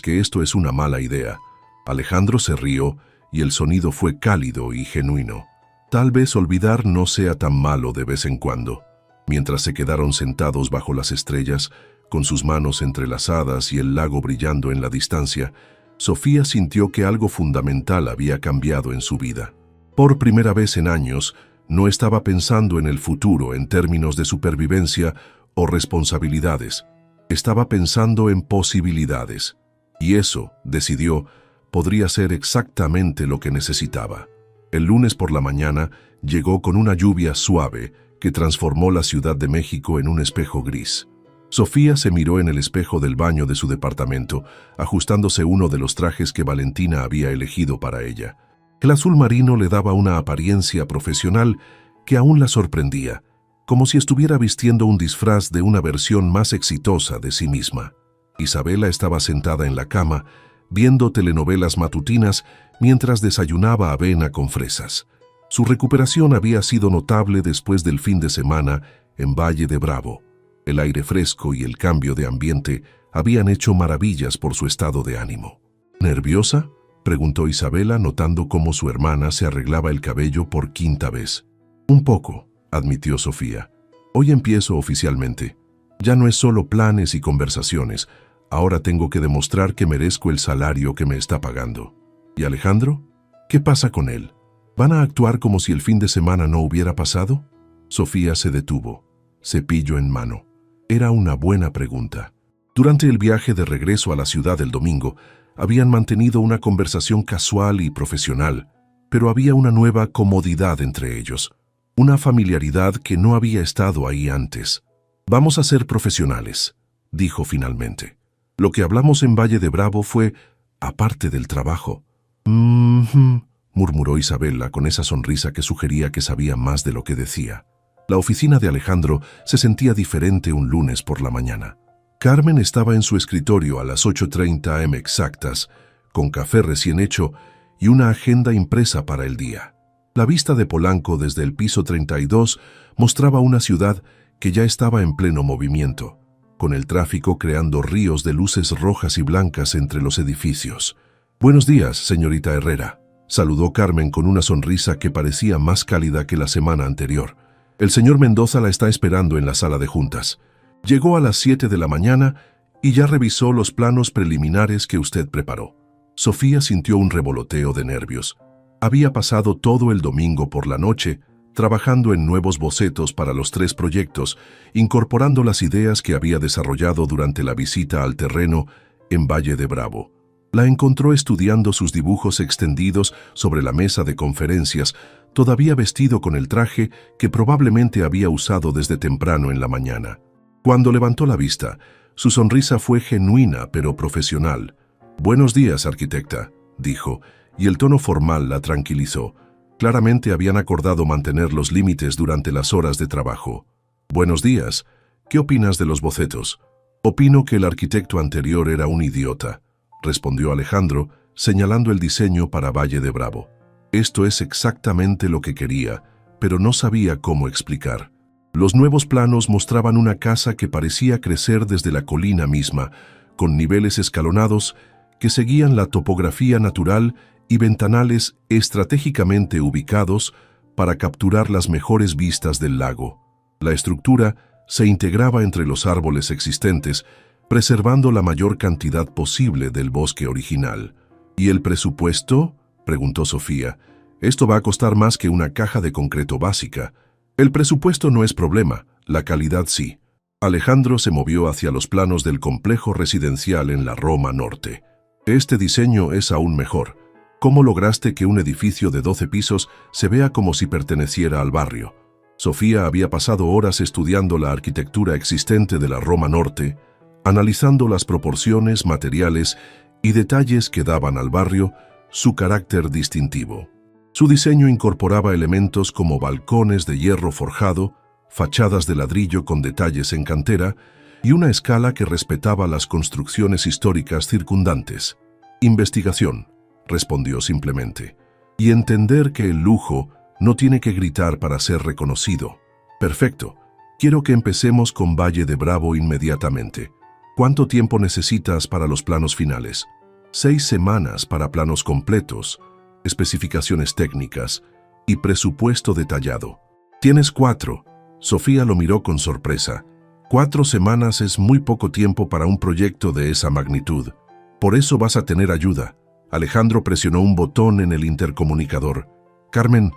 que esto es una mala idea. Alejandro se rió y el sonido fue cálido y genuino. Tal vez olvidar no sea tan malo de vez en cuando. Mientras se quedaron sentados bajo las estrellas, con sus manos entrelazadas y el lago brillando en la distancia, Sofía sintió que algo fundamental había cambiado en su vida. Por primera vez en años, no estaba pensando en el futuro en términos de supervivencia o responsabilidades. Estaba pensando en posibilidades. Y eso, decidió, podría ser exactamente lo que necesitaba. El lunes por la mañana llegó con una lluvia suave que transformó la Ciudad de México en un espejo gris. Sofía se miró en el espejo del baño de su departamento, ajustándose uno de los trajes que Valentina había elegido para ella. El azul marino le daba una apariencia profesional que aún la sorprendía, como si estuviera vistiendo un disfraz de una versión más exitosa de sí misma. Isabela estaba sentada en la cama, viendo telenovelas matutinas mientras desayunaba avena con fresas. Su recuperación había sido notable después del fin de semana en Valle de Bravo. El aire fresco y el cambio de ambiente habían hecho maravillas por su estado de ánimo. ¿Nerviosa?, preguntó Isabela, notando cómo su hermana se arreglaba el cabello por quinta vez. Un poco, admitió Sofía. Hoy empiezo oficialmente. Ya no es solo planes y conversaciones. Ahora tengo que demostrar que merezco el salario que me está pagando. ¿Y Alejandro? ¿Qué pasa con él? ¿Van a actuar como si el fin de semana no hubiera pasado? Sofía se detuvo, cepillo en mano. Era una buena pregunta. Durante el viaje de regreso a la ciudad el domingo, habían mantenido una conversación casual y profesional, pero había una nueva comodidad entre ellos, una familiaridad que no había estado ahí antes. «Vamos a ser profesionales», dijo finalmente. «Lo que hablamos en Valle de Bravo fue aparte del trabajo». Murmuró Isabela con esa sonrisa que sugería que sabía más de lo que decía. La oficina de Alejandro se sentía diferente un lunes por la mañana. Carmen estaba en su escritorio a las 8:30 am exactas, con café recién hecho y una agenda impresa para el día. La vista de Polanco desde el piso 32 mostraba una ciudad que ya estaba en pleno movimiento, con el tráfico creando ríos de luces rojas y blancas entre los edificios. «Buenos días, señorita Herrera», saludó Carmen con una sonrisa que parecía más cálida que la semana anterior. «El señor Mendoza la está esperando en la sala de juntas. Llegó a las 7 de la mañana y ya revisó los planos preliminares que usted preparó». Sofía sintió un revoloteo de nervios. Había pasado todo el domingo por la noche trabajando en nuevos bocetos para los 3 proyectos, incorporando las ideas que había desarrollado durante la visita al terreno en Valle de Bravo. La encontró estudiando sus dibujos extendidos sobre la mesa de conferencias, todavía vestido con el traje que probablemente había usado desde temprano en la mañana. Cuando levantó la vista, su sonrisa fue genuina pero profesional. «Buenos días, arquitecta», dijo, y el tono formal la tranquilizó. Claramente habían acordado mantener los límites durante las horas de trabajo. «Buenos días. ¿Qué opinas de los bocetos?» «Opino que el arquitecto anterior era un idiota», respondió Alejandro, señalando el diseño para Valle de Bravo. Esto es exactamente lo que quería, pero no sabía cómo explicar. Los nuevos planos mostraban una casa que parecía crecer desde la colina misma, con niveles escalonados que seguían la topografía natural y ventanales estratégicamente ubicados para capturar las mejores vistas del lago. La estructura se integraba entre los árboles existentes, preservando la mayor cantidad posible del bosque original. «¿Y el presupuesto?», preguntó Sofía. «Esto va a costar más que una caja de concreto básica». «El presupuesto no es problema, la calidad sí». Alejandro se movió hacia los planos del complejo residencial en la Roma Norte. «Este diseño es aún mejor. ¿Cómo lograste que un edificio de 12 pisos se vea como si perteneciera al barrio?» Sofía había pasado horas estudiando la arquitectura existente de la Roma Norte, analizando las proporciones, materiales y detalles que daban al barrio su carácter distintivo. Su diseño incorporaba elementos como balcones de hierro forjado, fachadas de ladrillo con detalles en cantera y una escala que respetaba las construcciones históricas circundantes. «Investigación», respondió simplemente, «y entender que el lujo no tiene que gritar para ser reconocido». «Perfecto. Quiero que empecemos con Valle de Bravo inmediatamente. ¿Cuánto tiempo necesitas para los planos finales?» 6 semanas para planos completos, especificaciones técnicas y presupuesto detallado. «Tienes 4. Sofía lo miró con sorpresa. 4 semanas es muy poco tiempo para un proyecto de esa magnitud. Por eso vas a tener ayuda». Alejandro presionó un botón en el intercomunicador. «Carmen,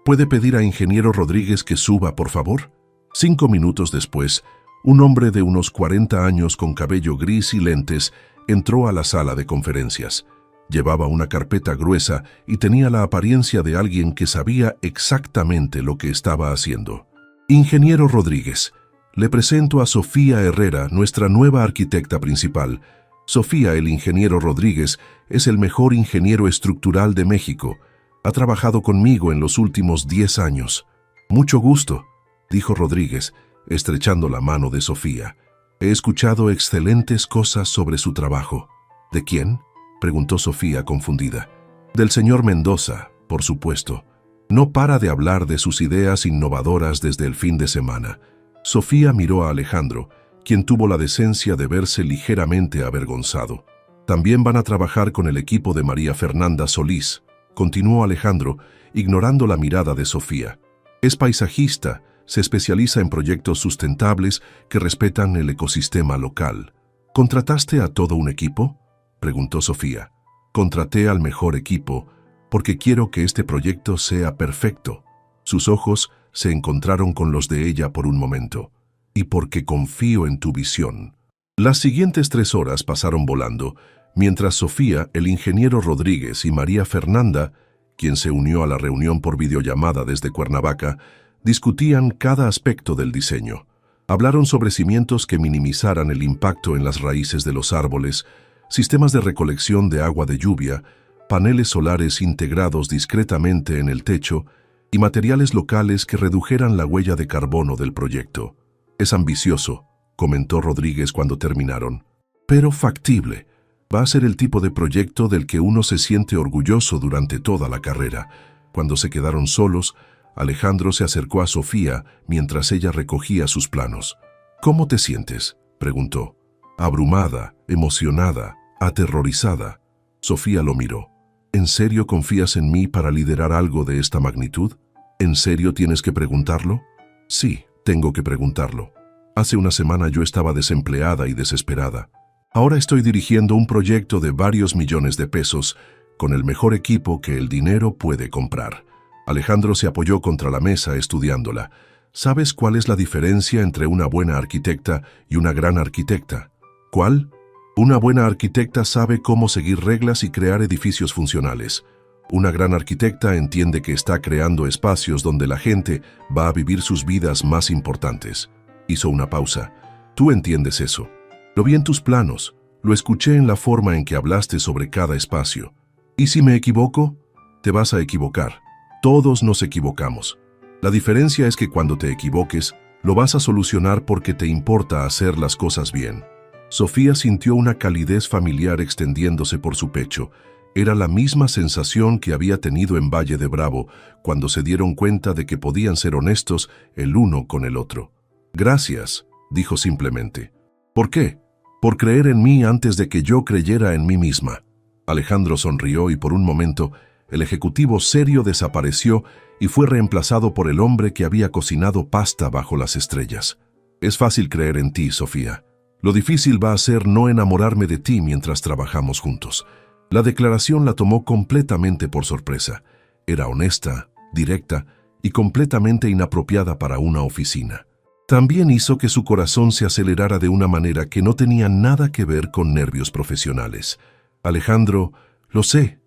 ¿puede pedir a Ingeniero Rodríguez que suba, por favor?» 5 minutos después, un hombre de unos 40 años con cabello gris y lentes entró a la sala de conferencias. Llevaba una carpeta gruesa y tenía la apariencia de alguien que sabía exactamente lo que estaba haciendo. «Ingeniero Rodríguez, le presento a Sofía Herrera, nuestra nueva arquitecta principal. Sofía, el ingeniero Rodríguez, es el mejor ingeniero estructural de México. Ha trabajado conmigo en los últimos 10 años. Mucho gusto», dijo Rodríguez, estrechando la mano de Sofía. «He escuchado excelentes cosas sobre su trabajo». «¿De quién?», preguntó Sofía confundida. «Del señor Mendoza, por supuesto. No para de hablar de sus ideas innovadoras desde el fin de semana». Sofía miró a Alejandro, quien tuvo la decencia de verse ligeramente avergonzado. También van a trabajar con el equipo de María Fernanda Solís, continuó Alejandro, ignorando la mirada de Sofía. Es paisajista, se especializa en proyectos sustentables que respetan el ecosistema local. ¿Contrataste a todo un equipo?, preguntó Sofía. Contraté al mejor equipo porque quiero que este proyecto sea perfecto. Sus ojos se encontraron con los de ella por un momento. Y porque confío en tu visión. Las siguientes 3 horas pasaron volando, mientras Sofía, el ingeniero Rodríguez y María Fernanda, quien se unió a la reunión por videollamada desde Cuernavaca, discutían cada aspecto del diseño. Hablaron sobre cimientos que minimizaran el impacto en las raíces de los árboles, sistemas de recolección de agua de lluvia, paneles solares integrados discretamente en el techo y materiales locales que redujeran la huella de carbono del proyecto. Es ambicioso, comentó Rodríguez cuando terminaron, pero factible. Va a ser el tipo de proyecto del que uno se siente orgulloso durante toda la carrera. Cuando se quedaron solos, Alejandro se acercó a Sofía mientras ella recogía sus planos. ¿Cómo te sientes?, preguntó. Abrumada, emocionada, aterrorizada. Sofía lo miró. ¿En serio confías en mí para liderar algo de esta magnitud? ¿En serio tienes que preguntarlo? Sí, tengo que preguntarlo. Hace una semana yo estaba desempleada y desesperada. Ahora estoy dirigiendo un proyecto de varios millones de pesos con el mejor equipo que el dinero puede comprar. Alejandro se apoyó contra la mesa estudiándola. ¿Sabes cuál es la diferencia entre una buena arquitecta y una gran arquitecta? ¿Cuál? Una buena arquitecta sabe cómo seguir reglas y crear edificios funcionales. Una gran arquitecta entiende que está creando espacios donde la gente va a vivir sus vidas más importantes. Hizo una pausa. Tú entiendes eso. Lo vi en tus planos. Lo escuché en la forma en que hablaste sobre cada espacio. ¿Y si me equivoco? Te vas a equivocar. Todos nos equivocamos. La diferencia es que cuando te equivoques, lo vas a solucionar porque te importa hacer las cosas bien. Sofía sintió una calidez familiar extendiéndose por su pecho. Era la misma sensación que había tenido en Valle de Bravo, cuando se dieron cuenta de que podían ser honestos el uno con el otro. Gracias, dijo simplemente. ¿Por qué? Por creer en mí antes de que yo creyera en mí misma. Alejandro sonrió y por un momento el ejecutivo serio desapareció y fue reemplazado por el hombre que había cocinado pasta bajo las estrellas. Es fácil creer en ti, Sofía. Lo difícil va a ser no enamorarme de ti mientras trabajamos juntos. La declaración la tomó completamente por sorpresa. Era honesta, directa y completamente inapropiada para una oficina. También hizo que su corazón se acelerara de una manera que no tenía nada que ver con nervios profesionales. Alejandro, lo sé.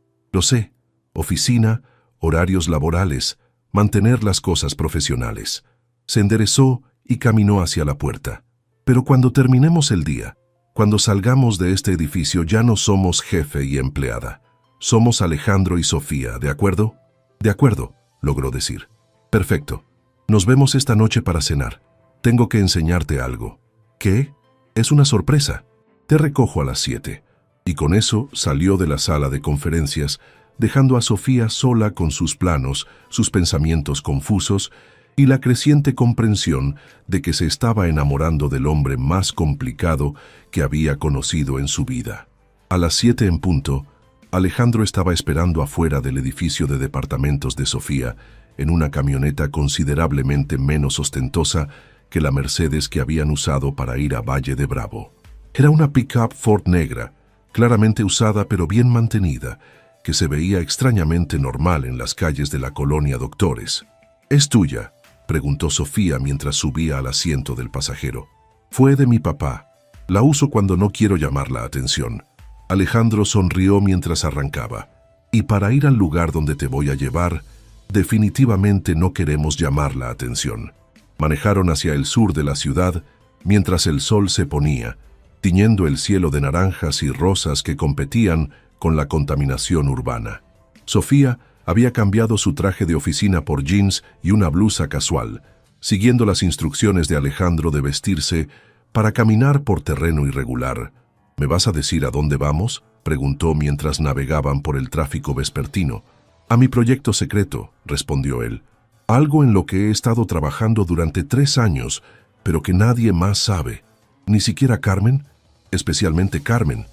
Oficina, horarios laborales, mantener las cosas profesionales. Se enderezó y caminó hacia la puerta. Pero cuando terminemos el día, cuando salgamos de este edificio, ya no somos jefe y empleada. Somos Alejandro y Sofía, ¿de acuerdo? De acuerdo, logró decir. Perfecto. Nos vemos esta noche para cenar. Tengo que enseñarte algo. ¿Qué? Es una sorpresa. Te recojo a las 7. Y con eso salió de la sala de conferencias, dejando a Sofía sola con sus planos, sus pensamientos confusos y la creciente comprensión de que se estaba enamorando del hombre más complicado que había conocido en su vida. A las 7 en punto, Alejandro estaba esperando afuera del edificio de departamentos de Sofía en una camioneta considerablemente menos ostentosa que la Mercedes que habían usado para ir a Valle de Bravo. Era una pick-up Ford negra, claramente usada pero bien mantenida, que se veía extrañamente normal en las calles de la colonia Doctores. ¿Es tuya?, preguntó Sofía mientras subía al asiento del pasajero. Fue de mi papá. La uso cuando no quiero llamar la atención. Alejandro sonrió mientras arrancaba. Y para ir al lugar donde te voy a llevar, definitivamente no queremos llamar la atención. Manejaron hacia el sur de la ciudad mientras el sol se ponía, tiñendo el cielo de naranjas y rosas que competían con la contaminación urbana. Sofía había cambiado su traje de oficina por jeans y una blusa casual, siguiendo las instrucciones de Alejandro de vestirse para caminar por terreno irregular. ¿Me vas a decir a dónde vamos?, preguntó mientras navegaban por el tráfico vespertino. A mi proyecto secreto, respondió él. Algo en lo que he estado trabajando durante 3 años, pero que nadie más sabe. Ni siquiera Carmen, especialmente Carmen.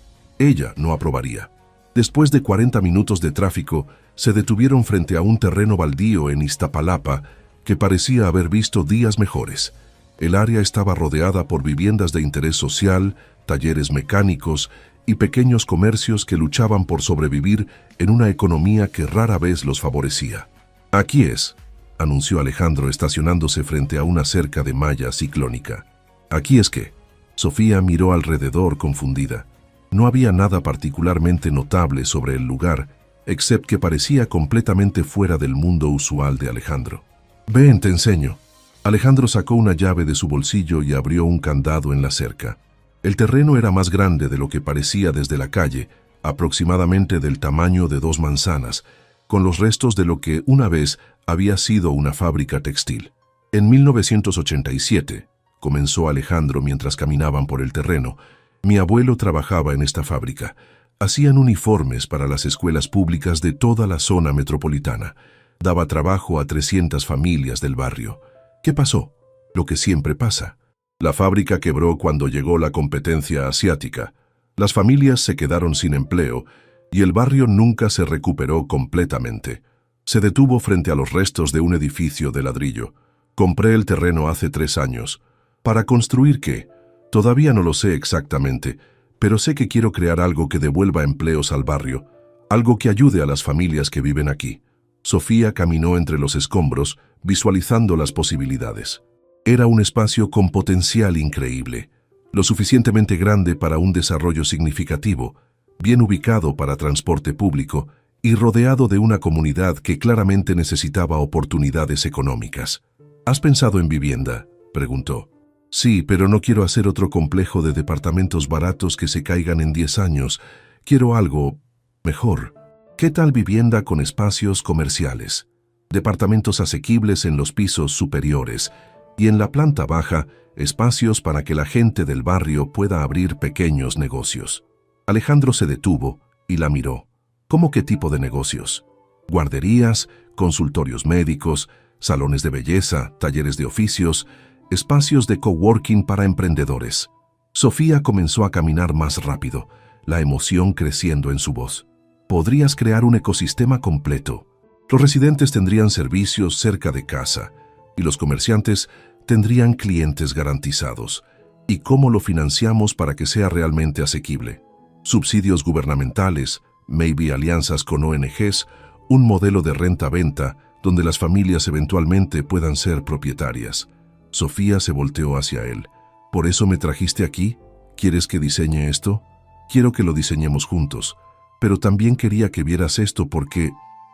Ella no aprobaría. Después de 40 minutos de tráfico, se detuvieron frente a un terreno baldío en Iztapalapa que parecía haber visto días mejores. El área estaba rodeada por viviendas de interés social, talleres mecánicos y pequeños comercios que luchaban por sobrevivir en una economía que rara vez los favorecía. «Aquí es», anunció Alejandro estacionándose frente a una cerca de malla ciclónica. «¿Aquí es qué?». Sofía miró alrededor confundida. No había nada particularmente notable sobre el lugar, excepto que parecía completamente fuera del mundo usual de Alejandro. «Ven, te enseño». Alejandro sacó una llave de su bolsillo y abrió un candado en la cerca. El terreno era más grande de lo que parecía desde la calle, aproximadamente del tamaño de 2 manzanas, con los restos de lo que una vez había sido una fábrica textil. En 1987, comenzó Alejandro mientras caminaban por el terreno, mi abuelo trabajaba en esta fábrica. Hacían uniformes para las escuelas públicas de toda la zona metropolitana. Daba trabajo a 300 familias del barrio. ¿Qué pasó? Lo que siempre pasa. La fábrica quebró cuando llegó la competencia asiática. Las familias se quedaron sin empleo y el barrio nunca se recuperó completamente. Se detuvo frente a los restos de un edificio de ladrillo. Compré el terreno hace 3 años. ¿Para construir qué? Todavía no lo sé exactamente, pero sé que quiero crear algo que devuelva empleos al barrio, algo que ayude a las familias que viven aquí. Sofía caminó entre los escombros, visualizando las posibilidades. Era un espacio con potencial increíble, lo suficientemente grande para un desarrollo significativo, bien ubicado para transporte público y rodeado de una comunidad que claramente necesitaba oportunidades económicas. ¿Has pensado en vivienda?, preguntó. Sí, pero no quiero hacer otro complejo de departamentos baratos que se caigan en 10 años. Quiero algo mejor. ¿Qué tal vivienda con espacios comerciales? Departamentos asequibles en los pisos superiores y en la planta baja, espacios para que la gente del barrio pueda abrir pequeños negocios. Alejandro se detuvo y la miró. ¿Cómo qué tipo de negocios? Guarderías, consultorios médicos, salones de belleza, talleres de oficios, espacios de coworking para emprendedores. Sofía comenzó a caminar más rápido, la emoción creciendo en su voz. Podrías crear un ecosistema completo. Los residentes tendrían servicios cerca de casa y los comerciantes tendrían clientes garantizados. ¿Y cómo lo financiamos para que sea realmente asequible? Subsidios gubernamentales, maybe alianzas con ONGs, un modelo de renta-venta donde las familias eventualmente puedan ser propietarias. Sofía se volteó hacia él. ¿Por eso me trajiste aquí? ¿Quieres que diseñe esto? Quiero que lo diseñemos juntos, pero también quería que vieras esto porque...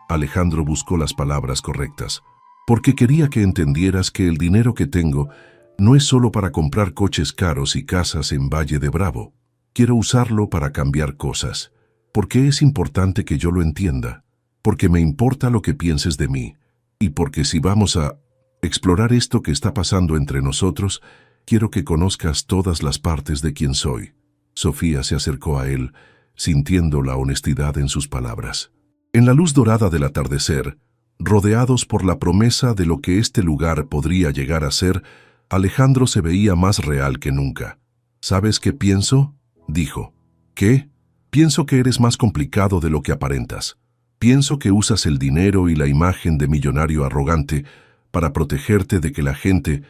Alejandro buscó las palabras correctas. Porque quería que entendieras que el dinero que tengo no es solo para comprar coches caros y casas en Valle de Bravo. Quiero usarlo para cambiar cosas. Porque es importante que yo lo entienda. Porque me importa lo que pienses de mí. Y porque si vamos a explorar esto que está pasando entre nosotros, quiero que conozcas todas las partes de quién soy. Sofía se acercó a él, sintiendo la honestidad en sus palabras. En la luz dorada del atardecer, rodeados por la promesa de lo que este lugar podría llegar a ser, Alejandro se veía más real que nunca. ¿Sabes qué pienso?, dijo. ¿Qué? Pienso que eres más complicado de lo que aparentas. Pienso que usas el dinero y la imagen de millonario arrogante para protegerte de que la gente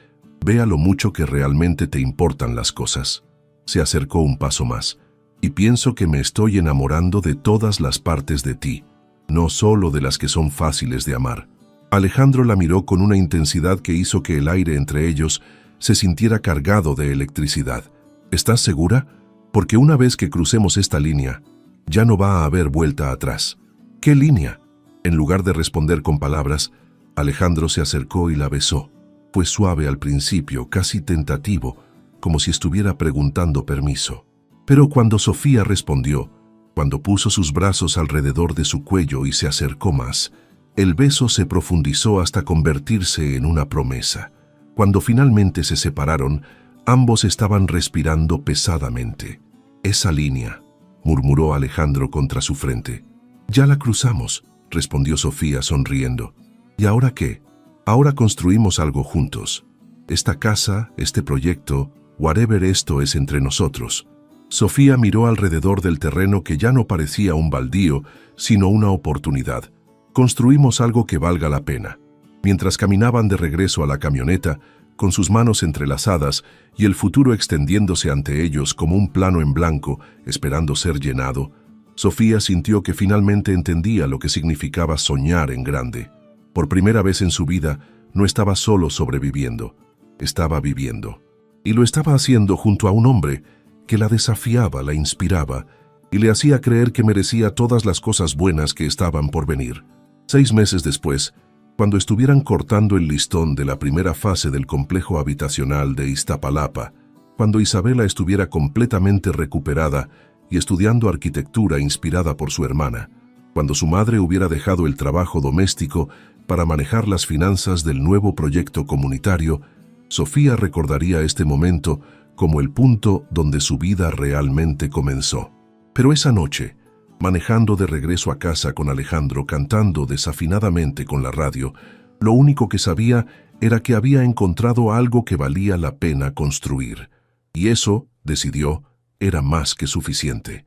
vea lo mucho que realmente te importan las cosas. Se acercó un paso más. Y pienso que me estoy enamorando de todas las partes de ti, no solo de las que son fáciles de amar. Alejandro la miró con una intensidad que hizo que el aire entre ellos se sintiera cargado de electricidad. ¿Estás segura? Porque una vez que crucemos esta línea, ya no va a haber vuelta atrás. ¿Qué línea? En lugar de responder con palabras, Alejandro se acercó y la besó. Fue suave al principio, casi tentativo, como si estuviera preguntando permiso. Pero cuando Sofía respondió, cuando puso sus brazos alrededor de su cuello y se acercó más, el beso se profundizó hasta convertirse en una promesa. Cuando finalmente se separaron, ambos estaban respirando pesadamente. «Esa línea», murmuró Alejandro contra su frente. «Ya la cruzamos», respondió Sofía sonriendo. «¿Y ahora qué? Ahora construimos algo juntos. Esta casa, este proyecto, whatever esto es entre nosotros. Sofía miró alrededor del terreno que ya no parecía un baldío, sino una oportunidad. Construimos algo que valga la pena. Mientras caminaban de regreso a la camioneta, con sus manos entrelazadas y el futuro extendiéndose ante ellos como un plano en blanco, esperando ser llenado, Sofía sintió que finalmente entendía lo que significaba soñar en grande. Por primera vez en su vida, no estaba solo sobreviviendo, estaba viviendo. Y lo estaba haciendo junto a un hombre que la desafiaba, la inspiraba y le hacía creer que merecía todas las cosas buenas que estaban por venir. 6 meses después, cuando estuvieran cortando el listón de la primera fase del complejo habitacional de Iztapalapa, cuando Isabela estuviera completamente recuperada y estudiando arquitectura inspirada por su hermana, cuando su madre hubiera dejado el trabajo doméstico para manejar las finanzas del nuevo proyecto comunitario, Sofía recordaría este momento como el punto donde su vida realmente comenzó. Pero esa noche, manejando de regreso a casa con Alejandro cantando desafinadamente con la radio, lo único que sabía era que había encontrado algo que valía la pena construir. Y eso, decidió, era más que suficiente.